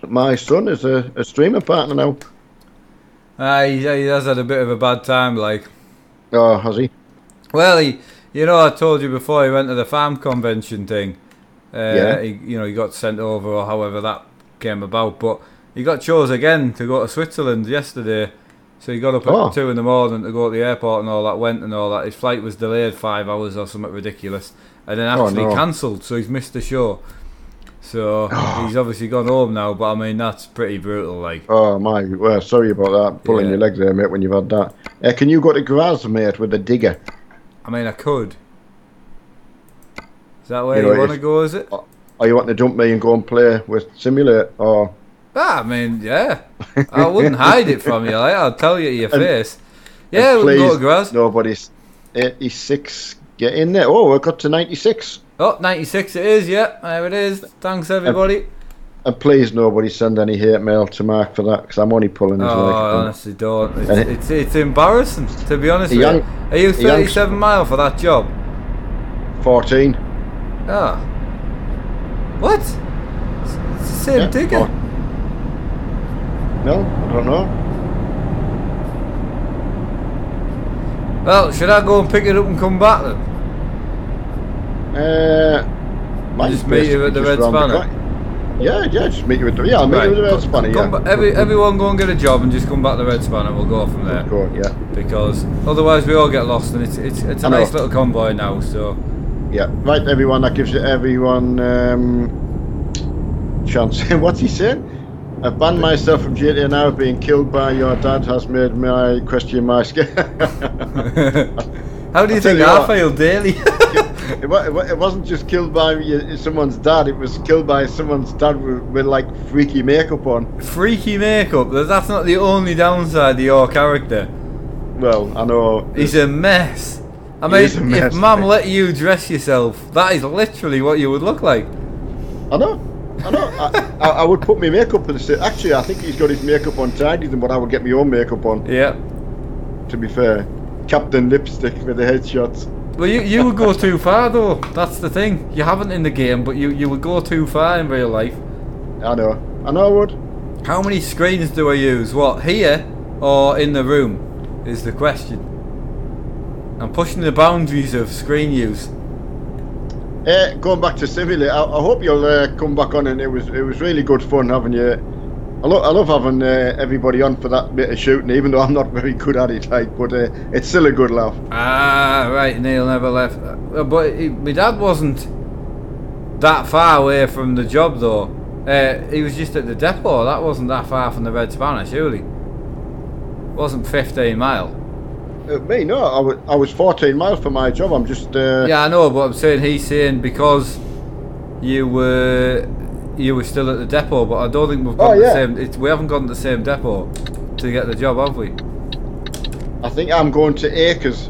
my son as a streamer partner now. He has had a bit of a bad time, like. Oh, has he? Well, I told you before he went to the farm convention thing. He got sent over, or however that came about. But he got chose again to go to Switzerland yesterday. So he got up at 2 in the morning to go to the airport and all that, went and all that. His flight was delayed 5 hours or something ridiculous. And then actually cancelled, so he's missed the show. So he's obviously gone home now, but I mean, that's pretty brutal, like. Oh my, well, sorry about that, pulling your legs there, mate, when you've had that. Can you go to Graz, mate, with a digger? I mean, I could. Is that where you want to go, is it? Or you want to dump me and go and play with Simulate, or... I mean, yeah. I wouldn't hide it from you, like, I'll tell you to your face. Yeah, we can go to Graz. Nobody's 86, get in there. Oh, we got to 96. Oh, 96 it is, yeah, there it is. Thanks, everybody. And please, nobody send any hate mail to Mark for that, because I'm only pulling his leg. Oh, honestly, don't. It's embarrassing, to be honest with you. Are you 37 mile for that job? 14. Ah. What? It's the same digger. No, I don't know. Well, should I go and pick it up and come back then? Just meet you at the Red Spanner. Yeah, just meet you at the. Yeah, I'll meet you at the Red Spanner. Yeah. Everyone go and get a job and just come back to the Red Spanner. We'll go from there. Go on, yeah. Because otherwise we all get lost, and it's a nice little convoy now. So. Yeah, right, everyone. That gives everyone chance. What's he saying? I've banned myself from GTA now. Being killed by your dad has made me question my skill. How do you think I fail daily? It wasn't just killed by someone's dad. It was killed by someone's dad with like freaky makeup on. Freaky makeup? That's not the only downside to your character. Well, I know. He's a mess. I mean, if Mum let you dress yourself, that is literally what you would look like. I know. I would put my makeup on. Actually, I think he's got his makeup on tidier than what I would get my own makeup on. Yeah. To be fair, Captain Lipstick with the headshots. Well, you would go too far though. That's the thing. You haven't in the game, but you would go too far in real life. I know I would. How many screens do I use? What, here or in the room is the question. I'm pushing the boundaries of screen use. Going back to Simulate, I hope you'll come back on, and it was really good fun having you. I love having everybody on for that bit of shooting, even though I'm not very good at it. But it's still a good laugh. Ah, right. Neil never left, but my dad wasn't that far away from the job though. He was just at the depot. That wasn't that far from the Red Spanner, surely. It wasn't 15 mile. Me, no, I was 14 miles from my job. I'm just. Yeah, I know, but I'm saying he's saying because you were still at the depot, but I don't think we've got the same. We haven't gone to the same depot to get the job, have we? I think I'm going to Acres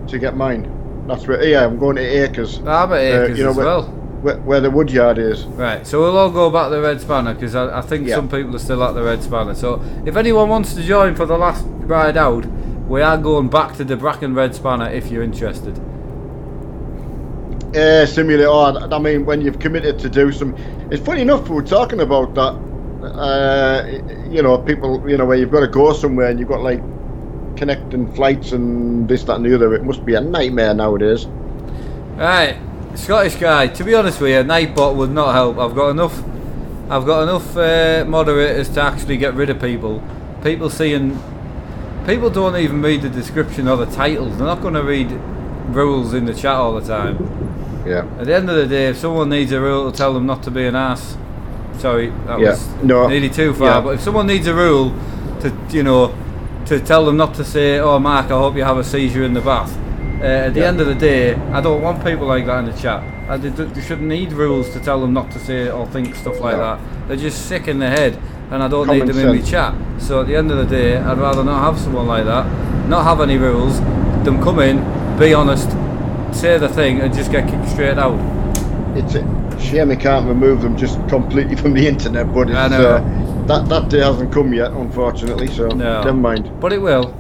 to get mine. That's where. Yeah, I'm going to Acres. I'm at Acres as well. Where the woodyard is. Right, so we'll all go back to the Red Spanner because I think some people are still at the Red Spanner. So if anyone wants to join for the last ride out, we are going back to the Bracken Red Spanner if you're interested. Simulator. I mean, when you've committed to do some, it's funny enough we were talking about that. People, where you've got to go somewhere and you've got like connecting flights and this, that, and the other. It must be a nightmare nowadays. Right, Scottish guy. To be honest with you, Nightbot would not help. I've got enough moderators to actually get rid of people. People don't even read the description or the titles. They're not going to read rules in the chat all the time. Yeah. At the end of the day, if someone needs a rule to tell them not to be an ass, sorry, that was nearly too far. But if someone needs a rule to tell them not to say, "Oh, Mark, I hope you have a seizure in the bath." At the end of the day, I don't want people like that in the chat. They shouldn't need rules to tell them not to say or think stuff like that. They're just sick in the head, and I don't need them in my chat. So at the end of the day, I'd rather not have someone like that, not have any rules, them come in, be honest, say the thing, and just get kicked straight out. It's a shame we can't remove them just completely from the internet, but it's, I know. That day hasn't come yet, unfortunately, so never mind. But it will.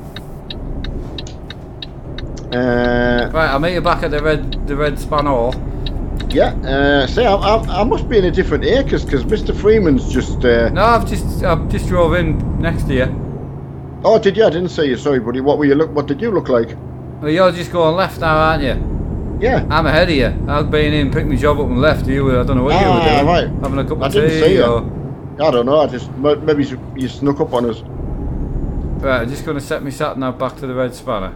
Right, I'll meet you back at the red Spanner. Yeah, I must be in a different Acres because Mr. Freeman's just. No, I've just drove in next to you. Oh, did you? I didn't see you. Sorry, buddy. What did you look like? Well, you're just going left now, aren't you? Yeah. I'm ahead of you. I've been in, picked my job up and left. I don't know what you were doing. Right. Having a cup of tea. I didn't see you. Or... I don't know. Maybe you snuck up on us. Right, I'm just going to set my sat nav back to the Red Spanner.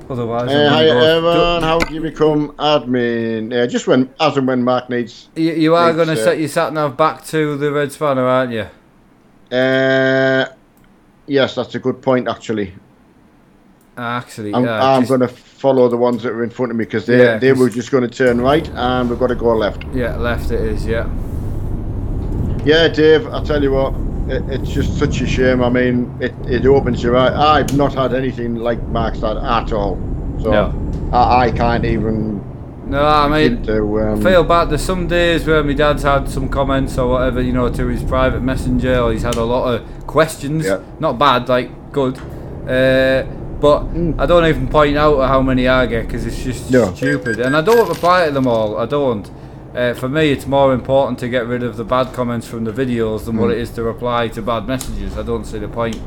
Otherwise, hi everyone, how do you become admin? Just as and when Mark needs. You are going to set your sat nav back to the Red Spanner, aren't you? Yes, that's a good point actually. Actually, I'm going to follow the ones that are in front of me because they were just going to turn right and we've got to go left. Yeah, left it is, yeah. Yeah, Dave, I tell you what, it's just such a shame. I mean, it opens your eye. I've not had anything like Mark's had at all. So no. I can't even... No, I mean, I feel bad. There's some days where my dad's had some comments or whatever, to his private messenger, or he's had a lot of questions. Yeah. Not bad, like, good. But I don't even point out how many I get because it's just stupid. And I don't reply to them all. I don't. For me, it's more important to get rid of the bad comments from the videos than what it is to reply to bad messages. I don't see the point.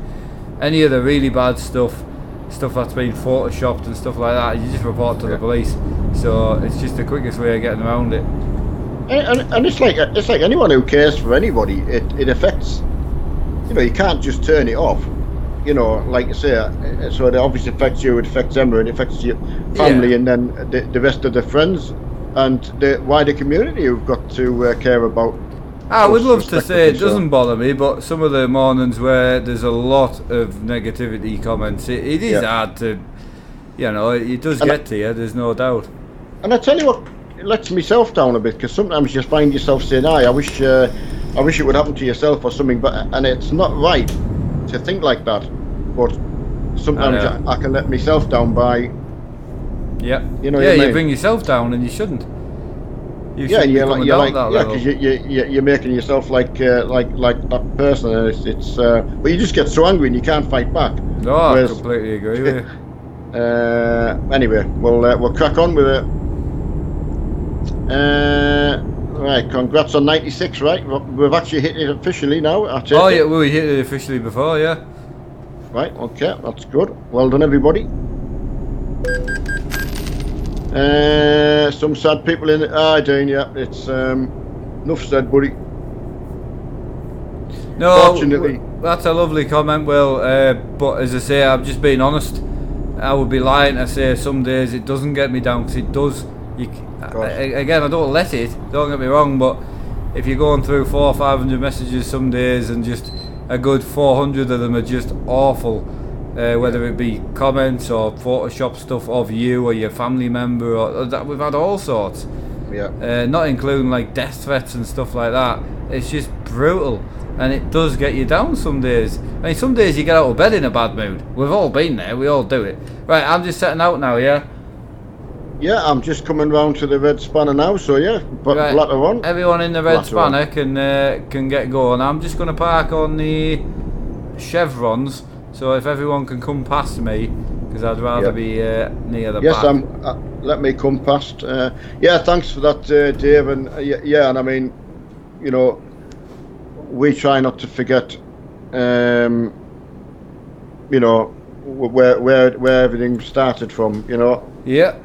Any of the really bad stuff that's been photoshopped and stuff like that, you just report to the police. So it's just the quickest way of getting around it. And it's like anyone who cares for anybody, it affects. You can't just turn it off. Like you say, so it obviously affects you, it affects Emma, it affects your family, and then the rest of the friends and the wider community who've got to care about. I would love to say it doesn't bother me, but some of the mornings where there's a lot of negativity comments, it is hard to, it does get to you, there's no doubt. And I tell you what, it lets myself down a bit, because sometimes you find yourself saying, I wish it would happen to yourself or something, and it's not right to think like that, but sometimes I can let myself down by... Yeah, you bring yourself down and you shouldn't. Because you're making yourself like that person, and it's but you just get so angry and you can't fight back. No, I completely agree with you. Anyway, we'll crack on with it. Right, congrats on 96, right? We've actually hit it officially now. Yeah, we hit it officially before, yeah. Right, okay, that's good. Well done, everybody. Some sad people in it. Dean, it's enough said, buddy. No, fortunately, that's a lovely comment, Will. But as I say, I'm just being honest. I would be lying to say some days it doesn't get me down, because it does. Again, I don't let it. Don't get me wrong, but if you're going through 400 or 500 messages some days, and just a good 400 of them are just awful. Whether it be comments or Photoshop stuff of you or your family member, or that, we've had all sorts. Yeah. Not including like death threats and stuff like that. It's just brutal. and it does get you down some days. I mean, some days you get out of bed in a bad mood. We've all been there. We all do it. Right, I'm just setting out now. Yeah. Yeah, I'm just coming round to the red spanner now. So yeah, but right. later on. Everyone in the red spanner can get going. I'm just going to park on the chevrons. So if everyone can come past me, because I'd rather be near the back. Yes, let me come past. Yeah, thanks for that, Dave. And yeah, and I mean, you know, we try not to forget, you know, where everything started from. You know. Yeah.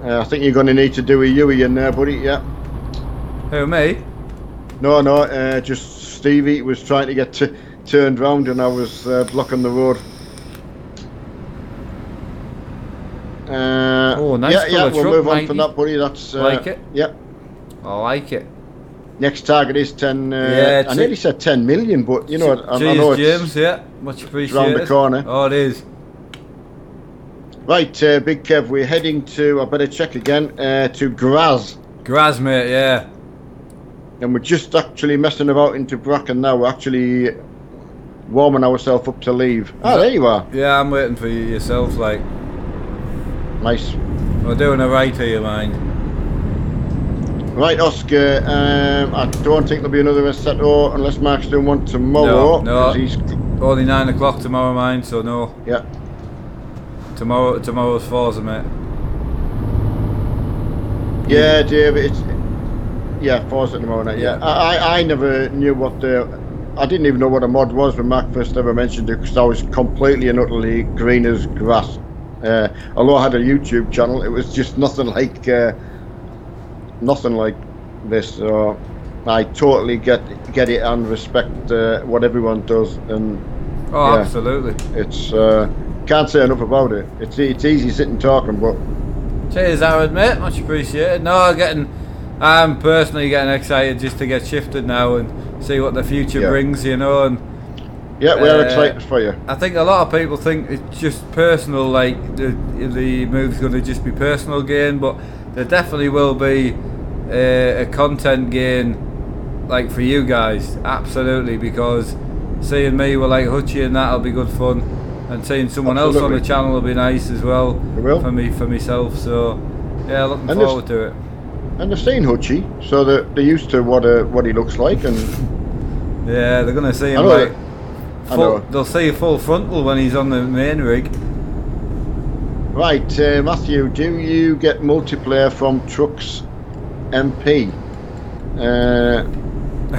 I think you're going to need to do a Yui in there, buddy. Yeah. Who, me? No, just Stevie was trying to get turned round, and I was blocking the road. Oh, nice. Yeah, we'll move on from that, buddy. That's like it. Yeah, I like it. Next target is 10. I nearly said 10 million, but you know, I know it's James. Yeah, much appreciated. Around the corner. Oh, it is. Right, Big Kev, we're heading to. I better check again. To Graz. Graz, mate. Yeah. And we're just actually messing about into Bracken now. We're actually warming ourselves up to leave. Ah, there you are. Yeah, I'm waiting for you yourself, like. Nice. We're doing a right here, mind. Right, Oscar. I don't think there'll be another Assetto unless Mark's doing one tomorrow. No. He's only 9 o'clock tomorrow, mind. So no. Yeah. Tomorrow's Forza, mate. Yeah, Dave. It's Forza tomorrow night. Yeah. I never knew what I didn't even know what a mod was when Mark first ever mentioned it, because I was completely and utterly green as grass. Although I had a YouTube channel, it was just nothing like this. So I totally get it and respect what everyone does. And absolutely, it's can't say enough about it. It's easy sitting talking, but cheers, Aaron, mate. Much appreciated. No, I'm personally getting excited just to get shifted now and see what the future brings, you know. And yeah, we're excited for you. I think a lot of people think it's just personal, like the move's going to just be personal gain, but there definitely will be a content gain, like for you guys, absolutely, because seeing me with like Hutchie and that'll be good fun, and seeing someone else on the channel will be nice as well for myself. So yeah, looking forward to it. And they've seen Hutchie, so they're used to what he looks like, and yeah, they're gonna see him they'll see a full frontal when he's on the main rig. Right, Matthew, do you get multiplayer from Trucks MP?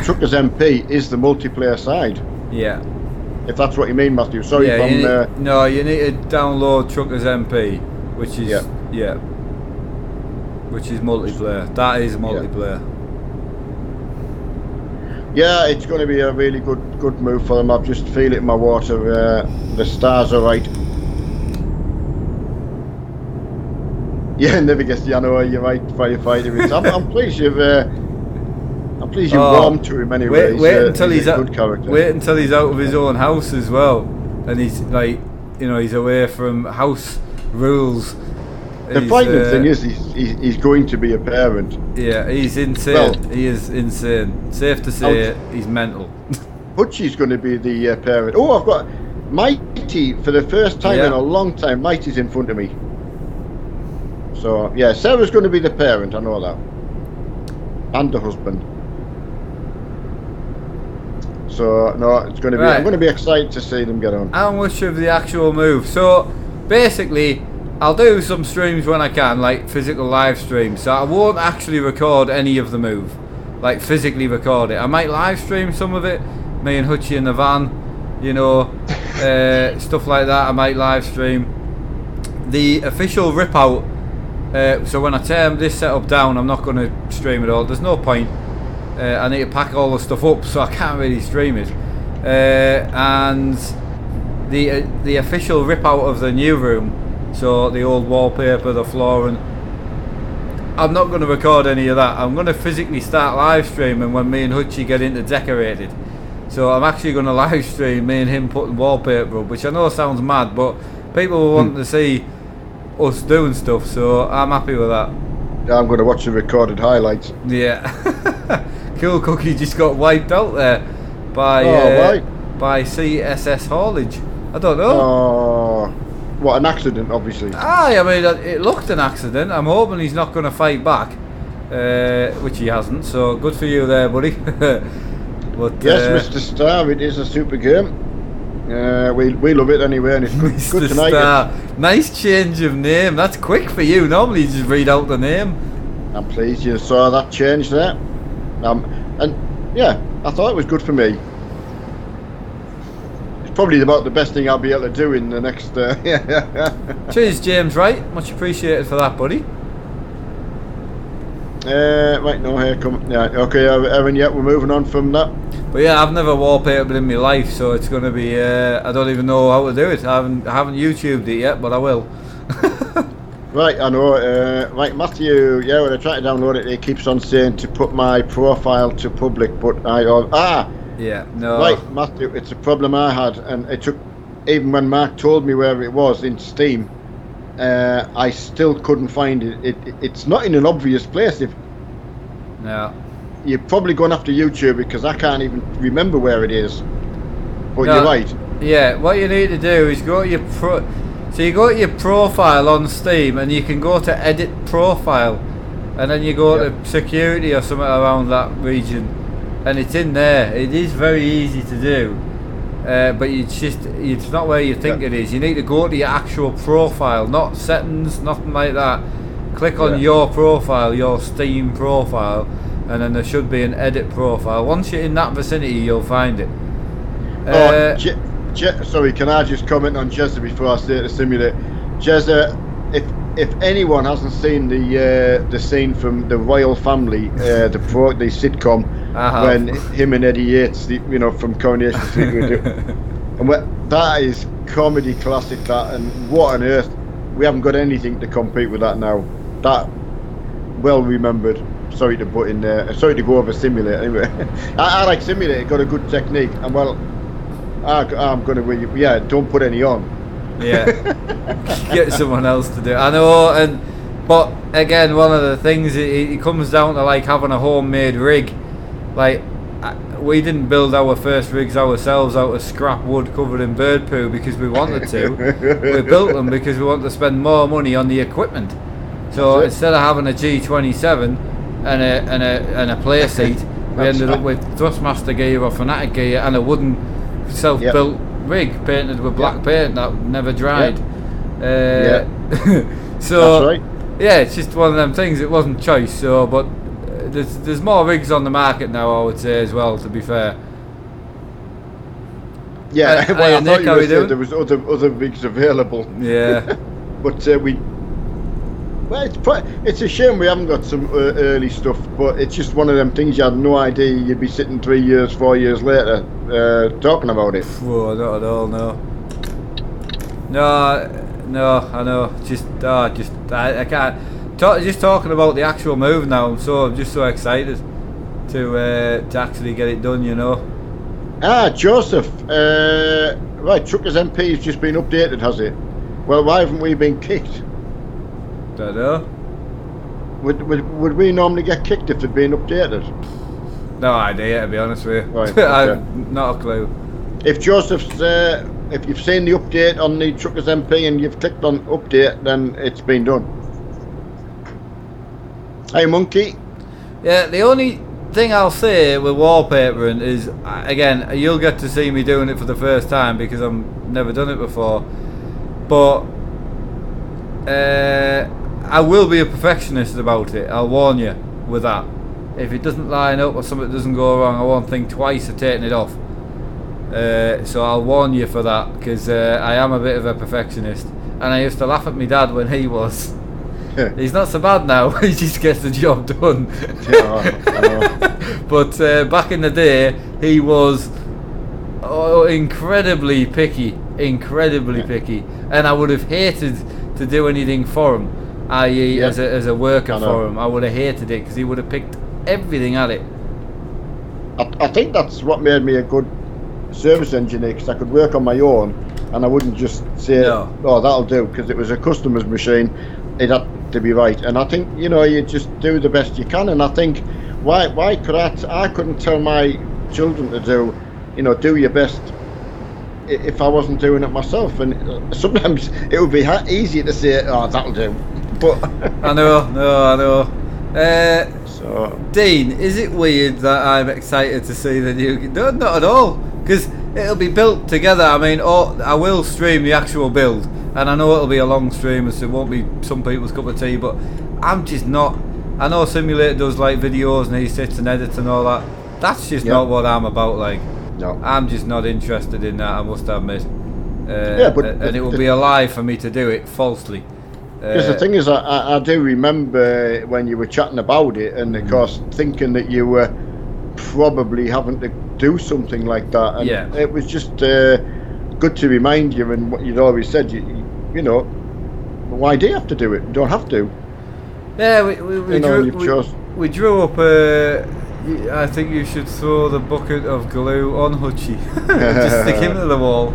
Truckers MP is the multiplayer side. Yeah. If that's what you mean, Matthew. Sorry if I'm... No, you need to download Truckers MP, which is which is multiplayer. That is multiplayer. Yeah, it's going to be a really good move for them. I just feel it in my water. The stars are right. Yeah, never guessed. I know you're right, firefighter. I'm pleased you've. I'm pleased you warmed to him anyway. Wait until he's a good character. Wait until he's out of his own house as well, and he's like, you know, he's away from house rules. The frightening thing is he's going to be a parent. Yeah, he's insane. Well, he is insane. Safe to say he's mental. Hutchie's going to be the parent. Oh, I've got Mighty for the first time in a long time. Mighty's in front of me. So yeah, Sarah's going to be the parent. I know that, and the husband. So no, it's going to be. I'm going to be excited to see them get on. How much of the actual move? So basically, I'll do some streams when I can, like physical live streams. So I won't actually record any of the move, like physically record it. I might live stream some of it, me and Hutchie in the van, you know, stuff like that. I might live stream the official rip out. So when I tear this setup down, I'm not going to stream it all. There's no point. I need to pack all the stuff up, so I can't really stream it. And the official rip out of the new room. So the old wallpaper, the flooring, I'm not going to record any of that. I'm going to physically start live streaming when me and Hutchie get into decorated. So I'm actually going to live stream me and him putting wallpaper up, which I know sounds mad, but people will want to see us doing stuff, so I'm happy with that. Yeah, I'm going to watch the recorded highlights. Yeah. Cool Cookie just got wiped out there by by CSS haulage. I don't know. Oh, what an accident, obviously. Aye, I mean, it looked an accident. I'm hoping he's not going to fight back, which he hasn't. So good for you there, buddy. But, yes, Mr. Star, it is a super game. We love it anyway, and it's good tonight. Star. Nice change of name. That's quick for you. Normally you just read out the name. I'm pleased you saw that change there. And yeah, I thought it was good for me. It's probably about the best thing I'll be able to do in the next. Cheers, James. Right, much appreciated for that, buddy. Right, no, here come. Yeah, okay, Evan. Yeah, we're moving on from that. But yeah, I've never wallpapered in my life, so it's going to be. I don't even know how to do it. I haven't YouTubed it yet, but I will. Right, I know. Right, Matthew. Yeah, when I try to download it, it keeps on saying to put my profile to public, but Yeah, no. Right, Matthew. It's a problem I had, and it took. Even when Mark told me where it was in Steam, I still couldn't find it. It's not in an obvious place. No. You're probably going after YouTube because I can't even remember where it is. But No. you're right. Yeah, what you need to do is go to your so you go to your profile on Steam, and you can go to edit profile, and then you go to security or something around that region, and it's in there. It is very easy to do, but it's not where you think it is. You need to go to your actual profile, not settings, nothing like that. Click on your profile, your Steam profile, and then there should be an edit profile. Once you're in that vicinity, you'll find it. Sorry, can I just comment on Jezza before I say to simulate? Jezza, if anyone hasn't seen the scene from the Royal Family, the sitcom, when him and Eddie Yates, from Coronation Street, and that is comedy classic. That, and what on earth, we haven't got anything to compete with that now. That well remembered. Sorry to put in there. Sorry to go over Simulator. Anyway, I like Simulator. Got a good technique, and well. I'm going to, don't put any on. Yeah, get someone else to do it. I know, but again, one of the things, it comes down to like having a homemade rig. Like, we didn't build our first rigs ourselves out of scrap wood covered in bird poo because we wanted to. We built them because we wanted to spend more money on the equipment. So instead of having a G27 and a play seat, we ended up with Thrustmaster gear or Fanatic gear and a wooden self-built rig painted with black paint that never dried. So that's right. Yeah, it's just one of them things. It wasn't choice. So, but there's more rigs on the market now, I would say, as well. To be fair. Yeah, I thought Nick, you were saying there was other rigs available. Yeah. But it's a shame we haven't got some early stuff, but it's just one of them things you had no idea you'd be sitting 3 years, 4 years later talking about it. Whoa, not at all, no. No, I know. I can't. Just talking about the actual move now, I'm just so excited to actually get it done, Joseph. Right, Truckers MP has just been updated, has it? Well, why haven't we been kicked? Don't know. Would we normally get kicked if they'd been updated? No idea, to be honest with you. Right, okay. I've not a clue. If Joseph's, if you've seen the update on the Truckers MP and you've clicked on update, then it's been done. Hey, Monkey. Yeah, the only thing I'll say with wallpapering is, again, you'll get to see me doing it for the first time because I've never done it before. But I will be a perfectionist about it. I'll warn you with that. If it doesn't line up or something doesn't go wrong, I won't think twice of taking it off. So I'll warn you for that, because I am a bit of a perfectionist, and I used to laugh at my dad when he was. He's not so bad now. He just gets the job done. Yeah, I know. But back in the day, he was incredibly picky, picky, and I would have hated to do anything for him, i.e. as a worker for him. I would have hated it because he would have picked everything at it. I think that's what made me a good service engineer, because I could work on my own and I wouldn't just say, oh, that'll do, because it was a customer's machine. It had to be right. And I think, you just do the best you can. And I think why could I couldn't tell my children to do your best if I wasn't doing it myself. And sometimes it would be easy to say, oh, that'll do, but I know. So Dean, is it weird that I'm excited to see the new? No, not at all, because it'll be built together. I mean, I will stream the actual build, and I know it'll be a long stream, so it won't be some people's cup of tea, but I'm just not. I know Simulator does like videos and he sits and edits and all that. That's just not what I'm about. Like, no, I'm just not interested in that, I must admit. And it will be a lie for me to do it falsely. Because the thing is, I do remember when you were chatting about it, and of course thinking that you were probably having to do something like that, and it was just good to remind you, and what you'd always said, you know, why do you have to do it? You don't have to. Yeah, we drew up. I think you should throw the bucket of glue on Hutchie, just stick him to the wall.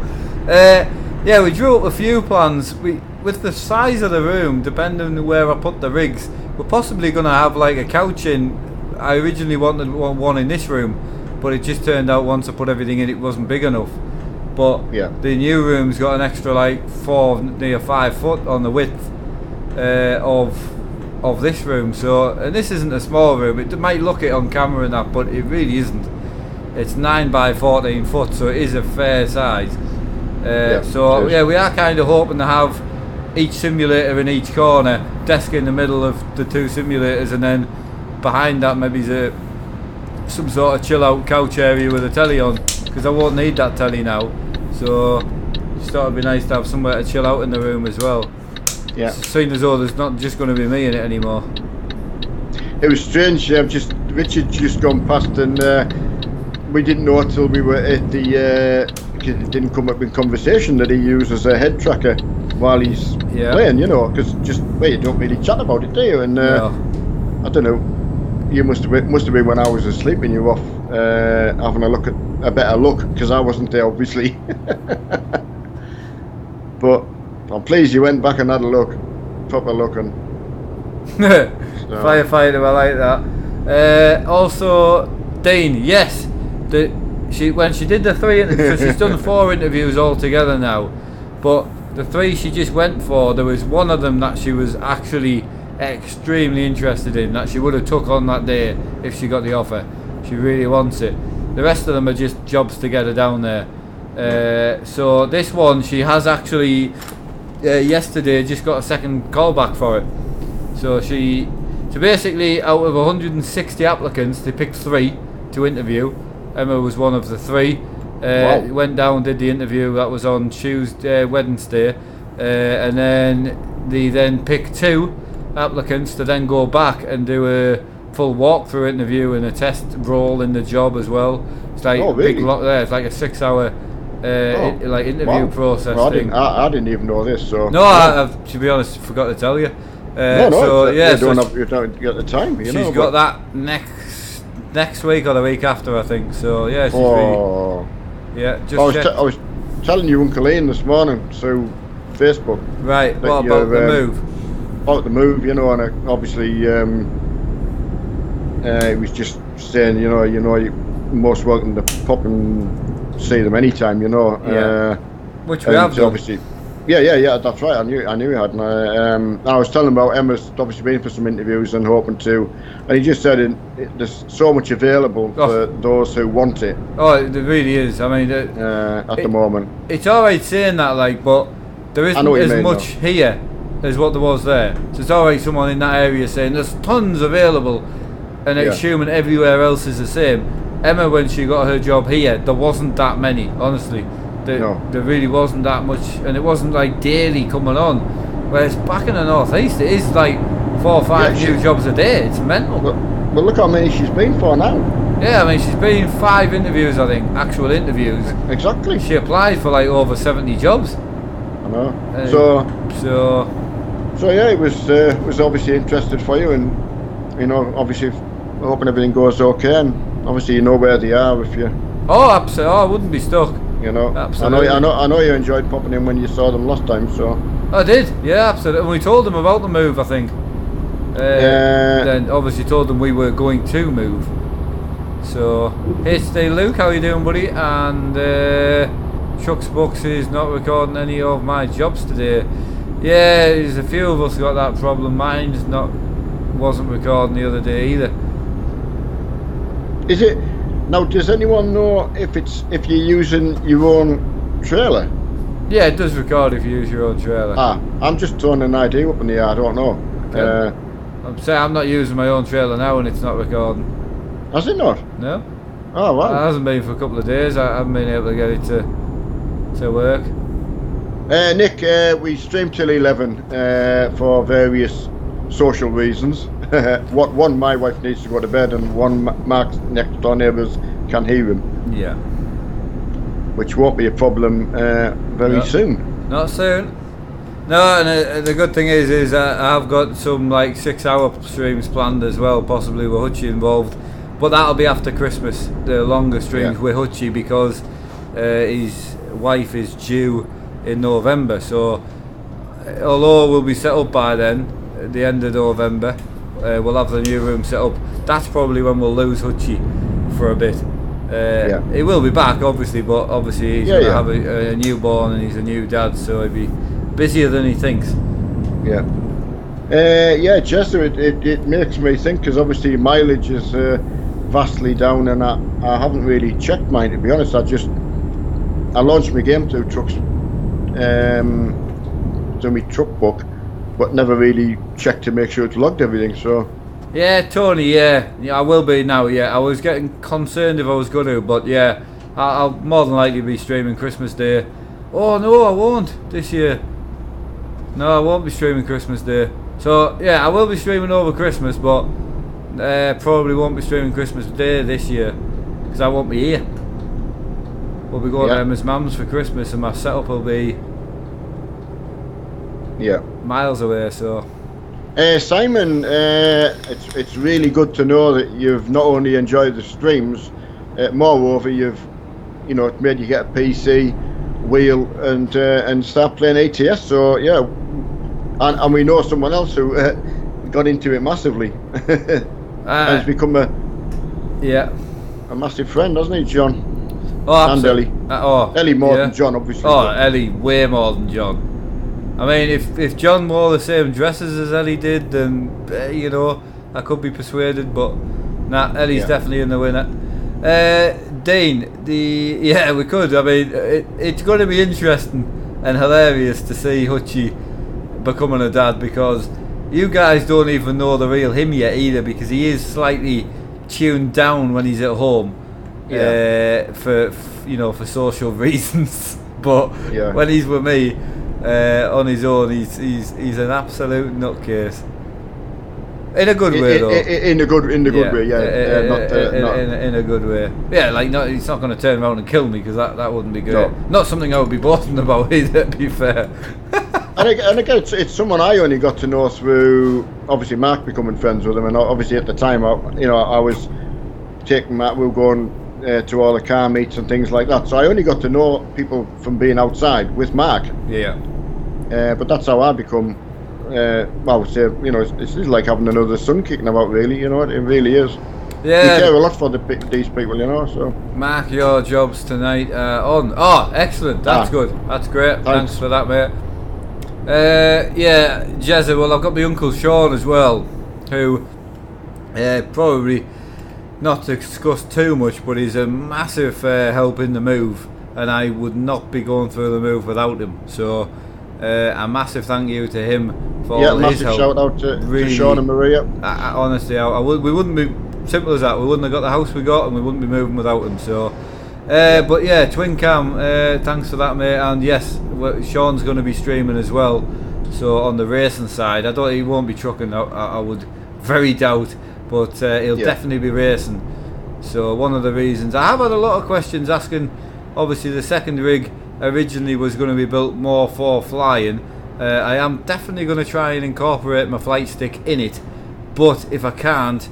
Yeah, we drew up a few plans. With the size of the room, depending on where I put the rigs, we're possibly going to have like a couch in. I originally wanted one in this room, but it just turned out once I put everything in, it wasn't big enough. But the new room's got an extra like 5 foot on the width of this room. So, and this isn't a small room. It might look it on camera and that, but it really isn't. It's 9 by 14 foot, so it is a fair size. So we are kind of hoping to have each simulator in each corner, desk in the middle of the two simulators, and then behind that maybe some sort of chill out couch area with a telly on, because I won't need that telly now. So just thought it'd be nice to have somewhere to chill out in the room as well. Yeah. Seeing as though there's not just going to be me in it anymore. It was strange. Richard just gone past, and we didn't know until we were at the. It didn't come up in conversation that he uses a head tracker while he's playing, because you don't really chat about it, do you? And I don't know, you must have been when I was asleep and you were off having a better look, because I wasn't there obviously. But I'm pleased you went back and had a look, proper look. And firefighter, I like that. Also, Dean, yes, when she did the 3 interviews, she's done 4 interviews altogether now, but the 3 she just went for, there was one of them that she was actually extremely interested in, that she would have took on that day if she got the offer. She really wants it. The rest of them are just jobs to get her down there. So this one, she has actually yesterday just got a second call back for it. So basically, out of 160 applicants, they picked 3 to interview. Emma was one of the 3. Went down, did the interview. That was on Wednesday, and then they picked 2 applicants to then go back and do a full walkthrough interview and a test role in the job as well. It's like it's like a 6-hour interview process thing. I didn't even know this. So no, I to be honest, forgot to tell you. You don't get the time. She's got that next week or the week after, I think. So yeah, she's I was telling you Uncle Ian this morning through Facebook. Right. What about the move? About the move, and obviously he was just saying, you're most welcome to pop and see them anytime, Which we have done. Obviously. Yeah, that's right. I knew he had. And I was telling him about Emma's obviously been for some interviews and hoping to, and he just said there's so much available for those who want it. Oh, there really is. I mean, at the moment, it's alright saying that, but there isn't as much here as what there was there. So it's alright someone in that area saying there's tons available, and assuming everywhere else is the same. Emma, when she got her job here, there wasn't that many, honestly. There really wasn't that much, and it wasn't like daily coming on. Whereas back in the northeast, it is like 4 or 5 new jobs a day. It's mental. But look how many she's been for now. Yeah, I mean, she's been 5 interviews, I think, actual interviews. Exactly. She applied for like over 70 jobs. I know. So yeah, it was obviously interested for you, and obviously hoping everything goes okay, and obviously you know where they are if you. Oh, absolutely. Oh, I wouldn't be stuck. Absolutely. I know you enjoyed popping in when you saw them last time, so. I did, yeah, absolutely. And we told them about the move, I think. Then obviously told them we were going to move. So, hey today Luke, how you doing buddy? And Chuck's Books is not recording any of my jobs today. Yeah, there's a few of us got that problem. Mine's wasn't recording the other day either. Is it now? Does anyone know if you're using your own trailer? Yeah, it does record if you use your own trailer. I'm just throwing an idea up in the air. I don't know. Okay. I'm saying I'm not using my own trailer now, and it's not recording. Has it not? No. Oh wow. It hasn't been for a couple of days. I haven't been able to get it to work. Nick, we stream till 11 for various social reasons. One, my wife needs to go to bed, and one, Mark's next door neighbours can hear him. Yeah. Which won't be a problem very soon. Not soon. No, and the good thing is I've got some like 6-hour streams planned as well, possibly with Hutchie involved. But that'll be after Christmas, the longer streams with Hutchie, because his wife is due in November. So, although we'll be set up by then, at the end of November, we'll have the new room set up. That's probably when we'll lose Hutchie for a bit. He will be back, obviously, but obviously he's going to have a newborn and he's a new dad, so he'll be busier than he thinks. Yeah. Chester, it makes me think, because obviously mileage is vastly down, and I haven't really checked mine, to be honest. I launched my game through trucks, through my truck book, but never really checked to make sure it's logged everything. So yeah, Tony, yeah, I will be now. Yeah, I was getting concerned if I was going to, but yeah, I'll more than likely be streaming Christmas Day. Oh no, I won't this year. No, I won't be streaming Christmas Day. So yeah, I will be streaming over Christmas, but probably won't be streaming Christmas Day this year because I won't be here. We'll be going to Emma's mum's for Christmas, and my setup will be miles away. So Simon, it's really good to know that you've not only enjoyed the streams, moreover it made you get a PC, wheel, and start playing ATS. So yeah, and we know someone else who got into it massively and has become a massive friend, hasn't he, John? Oh, and Ellie. Ellie more than John, obviously. Oh, Ellie way more than John. I mean, if John wore the same dresses as Ellie did, then I could be persuaded. But nah, Ellie's definitely in the winner. Dean, we could. I mean, it's going to be interesting and hilarious to see Hutchie becoming a dad, because you guys don't even know the real him yet either, because he is slightly tuned down when he's at home, for social reasons. But when he's with me on his own, he's an absolute nutcase. In a good way, though. In a good way, in a good way. Yeah, like he's not going to turn around and kill me, because that wouldn't be good. No. Not something I would be boasting about either, to be fair. and again, it's someone I only got to know through obviously Mark becoming friends with him, and obviously at the time I was taking Mark. We were going to all the car meets and things like that. So I only got to know people from being outside with Mark. Yeah. But that's how I become. I would say, it's like having another son kicking about, really. It really is. Yeah. We care a lot for these people, So Mark, your jobs tonight on. Oh, excellent. That's good. That's great. Thanks for that, mate. Jezza. Well, I've got my uncle Sean as well, who probably not to discuss too much, but he's a massive help in the move, and I would not be going through the move without him. So. A massive thank you to him for all his help. Shout out to Sean and Maria. Honestly, we wouldn't be simple as that. We wouldn't have got the house we got, and we wouldn't be moving without him. So, but yeah, Twin Cam, thanks for that, mate. And yes, Sean's going to be streaming as well. So on the racing side, he won't be trucking. I would very doubt, but he'll definitely be racing. So one of the reasons I have had a lot of questions asking. Obviously, the second rig originally was going to be built more for flying. I am definitely going to try and incorporate my flight stick in it, but if I can't,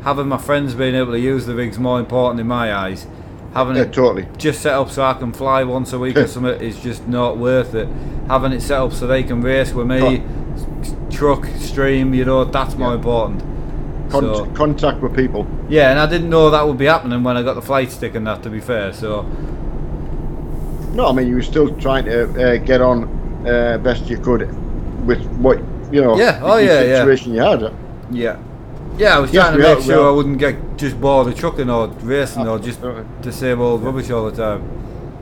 having my friends being able to use the rig's more important in my eyes. Having it just set up so I can fly once a week or something is just not worth it. Having it set up so they can race with me, truck, stream, you know, that's more important. Contact with people. Yeah, and I didn't know that would be happening when I got the flight stick and that, to be fair, so... No, I mean, you were still trying to get on best you could with what, you know, the situation you had. Yeah. Yeah, I was trying to make sure I wouldn't get just bored of trucking or racing or just the same old rubbish all the time.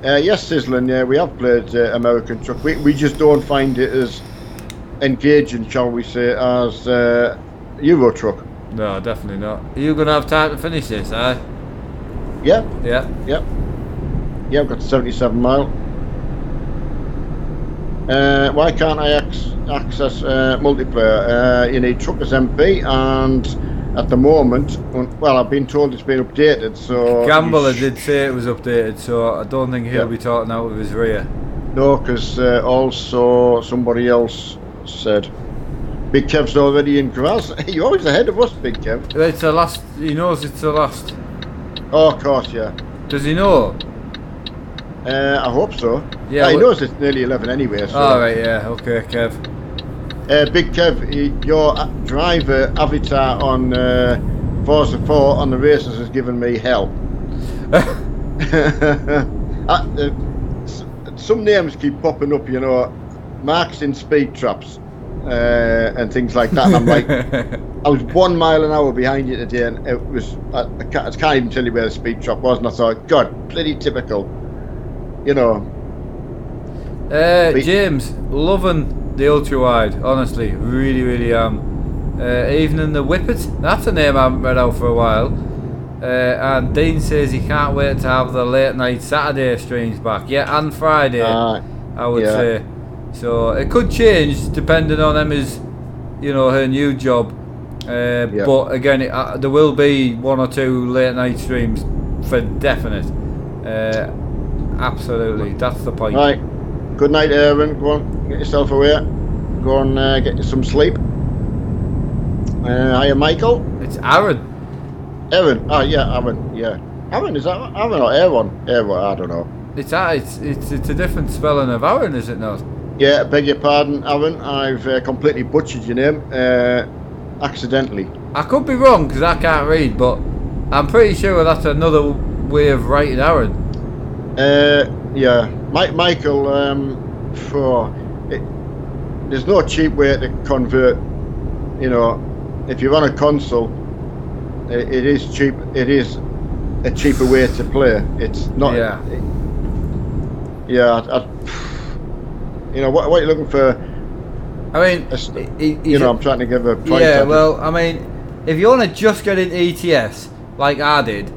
Yes, Sizzling, yeah, we have played American truck. We just don't find it as engaging, shall we say, as Euro truck. No, definitely not. Are you going to have time to finish this, eh? Yeah. Yeah? Yep. Yeah, I've got 77 mile. Why can't I access multiplayer? You need Truckers MP, and at the moment, well, I've been told it's been updated, so... Gambler did say it was updated, so I don't think he'll be talking out of his rear. No, because also somebody else said... Big Kev's already in Graz. You're always ahead of us, Big Kev. It's the last. He knows it's the last. Oh, of course, yeah. Does he know? I hope so. Yeah, he knows it's nearly 11 anyway. So. All right, yeah, okay, Kev. Big Kev, your driver avatar on Forza 4 on the races has given me hell. Some names keep popping up, you know, marks in speed traps. And things like that, and I'm like, I was 1 mile an hour behind you today, and it was, I can't even tell you where the speed trap was, and I thought, God, bloody typical, you know. James, loving the ultra wide, honestly, really am. Even in the Whippet, that's a name I haven't read out for a while. And Dean says he can't wait to have the late night Saturday streams back, and Friday, I would say. So it could change depending on Emma's, you know, her new job. But again, there will be 1 or 2 late night streams for definite. Absolutely, that's the point. Right. Good night, Aaron. Go on, get yourself away. Go and get you some sleep. Hiya, Michael. It's Aaron. Aaron. Oh yeah, Aaron. Yeah. Aaron, is that Aaron or Aaron? Aaron, I don't know. It's a different spelling of Aaron, is it not? Yeah, beg your pardon, Aaron. I've completely butchered your name, accidentally. I could be wrong because I can't read, but I'm pretty sure that's another way of writing Aaron. Yeah, Michael. There's no cheap way to convert. You know, if you run a console, it is cheap. It is a cheaper way to play. It's not. Yeah. You know, what are you looking for? I mean, you know, I'm trying to give a price. Yeah, well, I mean, if you want to just get into ETS, like I did,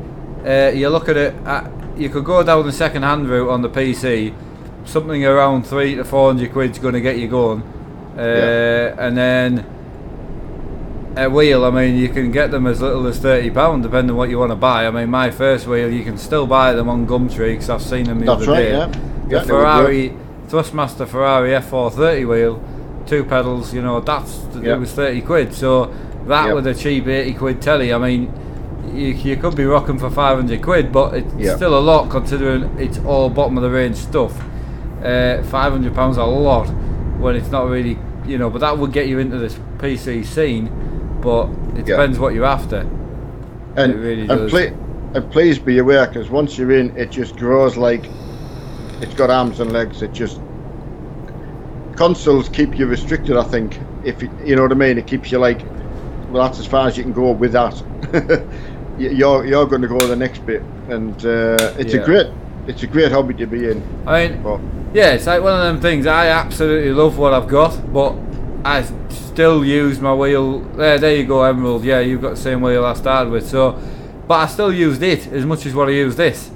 you look at it, you could go down the second-hand route on the PC, something around 300 to 400 quid's going to get you going. And then a wheel, I mean, you can get them as little as £30, depending on what you want to buy. I mean, my first wheel, you can still buy them on Gumtree, because I've seen them the other day. Yeah, Ferrari... Thrustmaster Ferrari F430 wheel, 2 pedals, you know, it was 30 quid. So that with a cheap 80 quid telly, I mean, you could be rocking for 500 quid, but it's still a lot considering it's all bottom of the range stuff. £500 a lot when it's not really, you know, but that would get you into this PC scene, but it depends what you're after. And it really does. And please be aware, because once you're in, it just grows like it's got arms and legs. It just, consoles keep you restricted, I think, if you know what I mean. It keeps you like, well, that's as far as you can go with that. you're going to go the next bit, and it's a great hobby to be in. I mean, it's like one of them things. I absolutely love what I've got, but I still use my wheel. There you go, Emerald. Yeah, you've got the same wheel I started with. So, but I still used it as much as what I use this.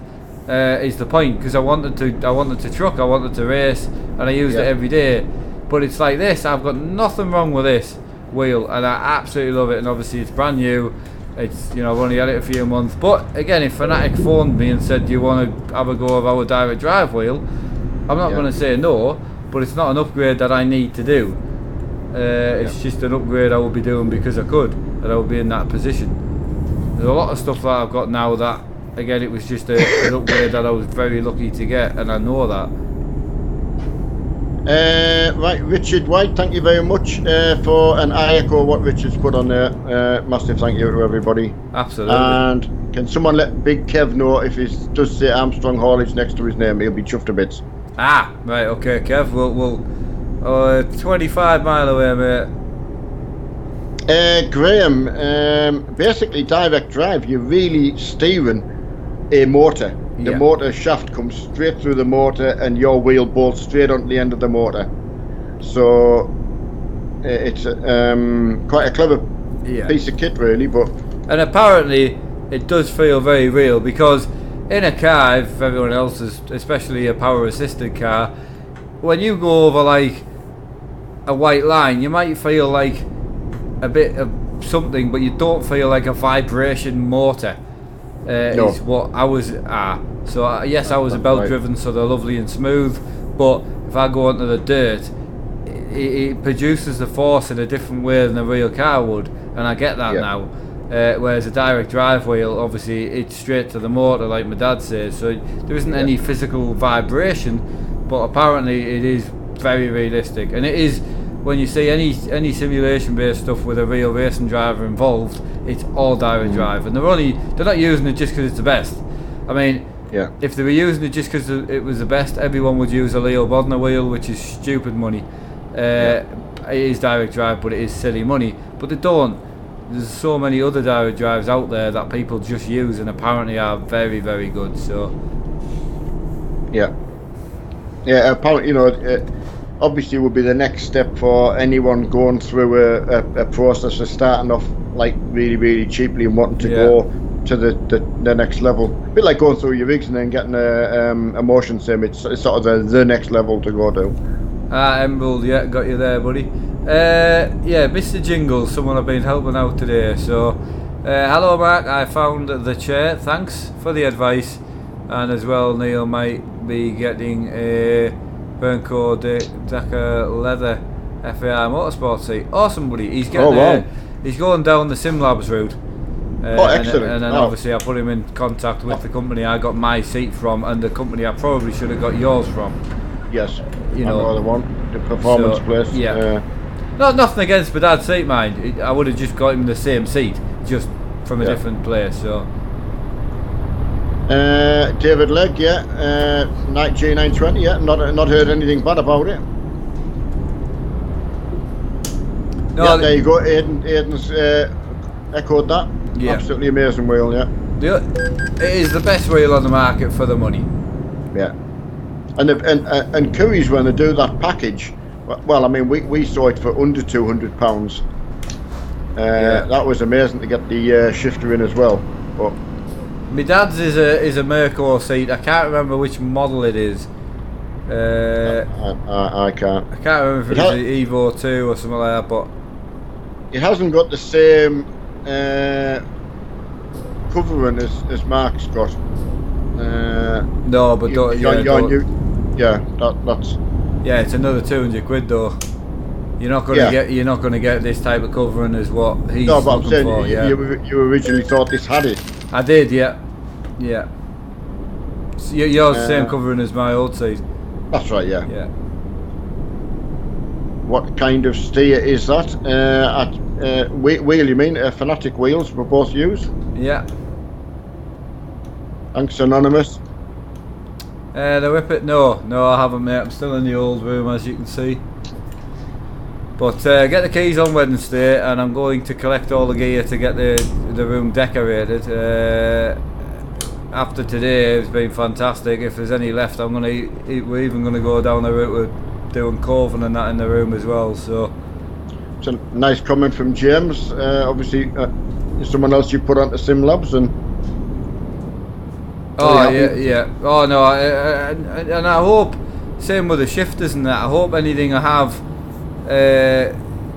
Is the point, because I wanted to truck, I wanted to race, and I used it every day. But it's like this, I've got nothing wrong with this wheel, and I absolutely love it. And obviously it's brand new, it's, you know, I've only had it a few months. But again, if Fanatic phoned me and said, do you want to have a go of our direct drive wheel, I'm not going to say no, but it's not an upgrade that I need to do. It's just an upgrade I will be doing because I could, and I will be in that position. There's a lot of stuff that I've got now that, again, it was just an upgrade that I was very lucky to get, and I know that. Right, Richard White, thank you very much for, and I echo what Richard's put on there. Massive thank you to everybody. Absolutely. And can someone let Big Kev know if he does say Armstrong haulage next to his name, he'll be chuffed to bits. Ah, right, okay, Kev. We'll 25 mile away, mate. Graham, basically direct drive, you're really steering a motor. The motor shaft comes straight through the motor and your wheel bolts straight onto the end of the motor. So it's quite a clever piece of kit really. And apparently it does feel very real, because in a car, if everyone else is, especially a power assisted car, when you go over like a white line, you might feel like a bit of something, but you don't feel like a vibration motor. No. Is what ours are. So yes, ours are belt driven, so they're lovely and smooth, but if I go onto the dirt, it produces the force in a different way than a real car would, and I get that now. Whereas a direct drive wheel, obviously it's straight to the motor, like my dad says, so there isn't any physical vibration, but apparently it is very realistic. And it is, when you see any simulation based stuff with a real racing driver involved, it's all direct drive, and they're not using it just because it's the best. I mean, if they were using it just because it was the best, everyone would use a Leo Bodner wheel, which is stupid money. It is direct drive, but it is silly money. But they don't. There's so many other direct drives out there that people just use and apparently are very, very good. So apparently, obviously would be the next step for anyone going through a process of starting off like really, really cheaply and wanting to go to the next level. A bit like going through your rigs and then getting a motion sim. It's sort of the next level to go to. Emerald, got you there, buddy. Mr. Jingles, someone I've been helping out today. So, hello Mark, I found the chair, thanks for the advice. And as well, Neil might be getting a Bernco Decker leather FAI motorsport seat. Awesome, buddy. He's getting he's going down the SimLabs route. Excellent. And then obviously I put him in contact with the company I got my seat from, and the company I probably should have got yours from. Yes, I know the one, the performance place. Nothing against my dad's seat, mind. I would have just got him the same seat, just from a different place. So. David Legg, G920, not heard anything bad about it. No, there you go. Aiden's echoed that. Absolutely amazing wheel, It is the best wheel on the market for the money. Yeah. And Curry's, when they do that package, well, I mean, we saw it for under £200. That was amazing to get the shifter in as well. But my dad's is a Merco seat. I can't remember which model it is. I can't. I can't remember if it was the Evo 2 or something like that, but it hasn't got the same covering as Mark's got. No, but that's it's another 200 quid though. You're not going to get this type of covering as what he's no, but I'm looking saying for. You originally thought this had it. I did, yeah. So yours the same covering as my old seat. That's right, yeah. What kind of steer is that? Wheel, you mean? Fanatic wheels we both use? Yeah. Thanks, Anonymous. The Whippet? No, I haven't, mate. I'm still in the old room, as you can see. But get the keys on Wednesday, and I'm going to collect all the gear to get the room decorated. After today, it's been fantastic. If there's any left, we're even gonna go down the route of doing coving and that in the room as well. So it's a nice comment from James. Obviously, someone else you put onto SimLabs and. Oh no, and I hope same with the shifters and that. I hope anything I have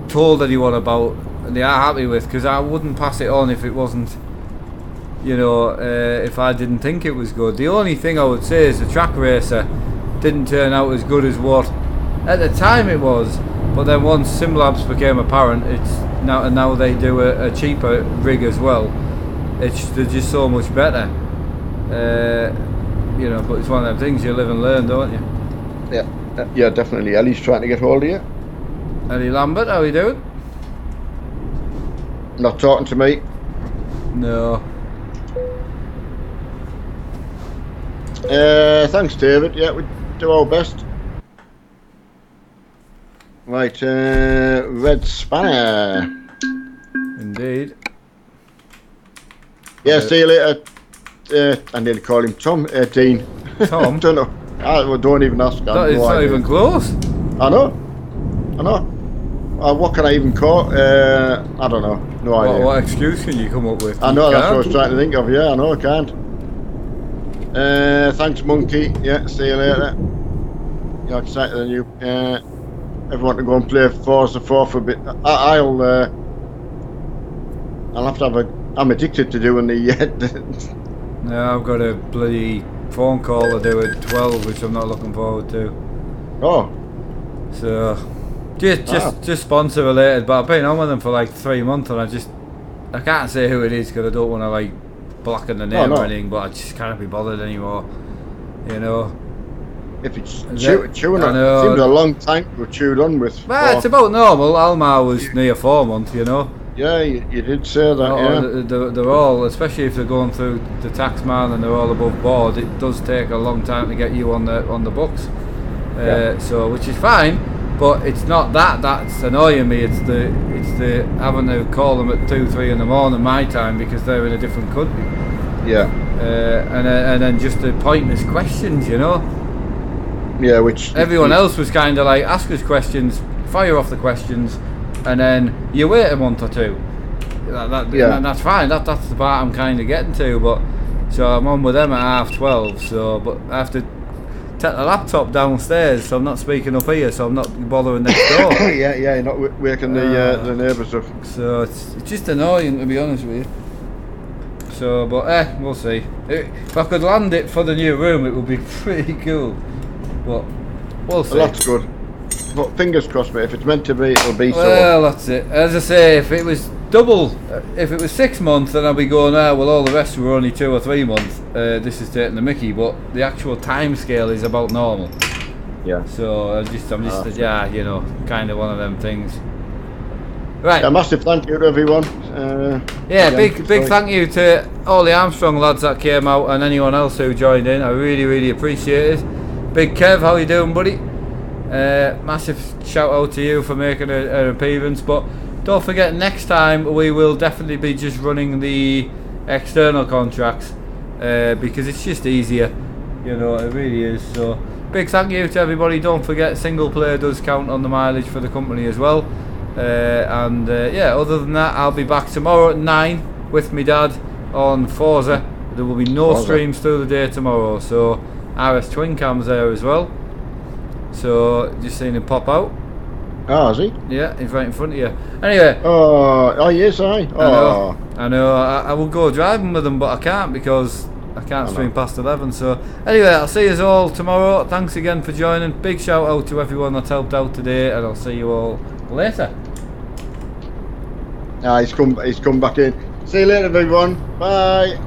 told anyone about they are happy with, because I wouldn't pass it on if it wasn't, if I didn't think it was good. The only thing I would say is the track racer didn't turn out as good as what at the time it was, but then once SimLabs became apparent, now they do a cheaper rig as well. They're just so much better. But it's one of them things, you live and learn, don't you? Yeah. Yeah, definitely. Ellie's trying to get hold of you. Ellie Lambert, how you doing? Not talking to me. No. Thanks, David. Yeah, we do our best. Right, Red Spanner. Indeed. Yeah, see you later. I need to call him Tom. Dean. Tom? Don't know. Don't even ask. It's not even close. I know. What can I even call? I don't know. No idea. What excuse can you come up with? I know, that's what I was trying to think of. Yeah, I know, I can't. Thanks, Monkey. Yeah, see you later. You're excited than you. Everyone to go and play Forza 4 for a bit. I'll have to have a. I'm addicted to doing the. Yeah, I've got a bloody phone call to do at 12, which I'm not looking forward to. Oh. So, just sponsor related. But I've been on with them for like 3 months, and I can't say who it is because I don't want to like blacken the name or anything. But I just can't be bothered anymore. You know. If it's chewing on, it seems a long time to have chewed on with. Well, it's about normal. Almar was near 4 months, you know. Yeah, you did say that. Yeah. They're all, especially if they're going through the tax man and they're all above board. It does take a long time to get you on the books. So, which is fine, but it's not that's annoying me. It's the having to call them at 2-3 in the morning my time because they're in a different country. Yeah. And then just the pointless questions, you know. Yeah, which everyone else was kind of like, ask us questions, fire off the questions, and then you wait a month or two. That's fine. That's the part I'm kind of getting to. But so I'm on with them at 12:30. So, but I have to take the laptop downstairs, so I'm not speaking up here, so I'm not bothering next door. yeah, you're not waking the neighbours up. So it's just annoying, to be honest with you. So, but we'll see. If I could land it for the new room, it would be pretty cool. But we'll see. Well, that's good. But fingers crossed, mate. If it's meant to be, it'll be so. Well, that's it. As I say, if it was if it was 6 months, then I'd be going, well, all the rest were only 2 or 3 months. This is taking the mickey, but the actual time scale is about normal. Yeah. So I'm just you know, kind of one of them things. Right. A massive thank you to everyone. Big thank you to all the Armstrong lads that came out and anyone else who joined in. I really appreciate it. Big Kev, how you doing, buddy? Massive shout out to you for making an appearance, but don't forget next time we will definitely be just running the external contracts because it's just easier, you know, it really is. So big thank you to everybody. Don't forget single player does count on the mileage for the company as well. Other than that, I'll be back tomorrow at 9 with my dad on Forza. There will be no streams through the day tomorrow, so RS Twin Cam's there as well. So just seen him pop out. Oh, is he? Yeah, he's right in front of you. Anyway. Oh yes, I know. I will go driving with him, but I can't because I can't stream past 11. So anyway, I'll see you all tomorrow. Thanks again for joining. Big shout out to everyone that's helped out today, and I'll see you all later. He's come back in. See you later, everyone. Bye.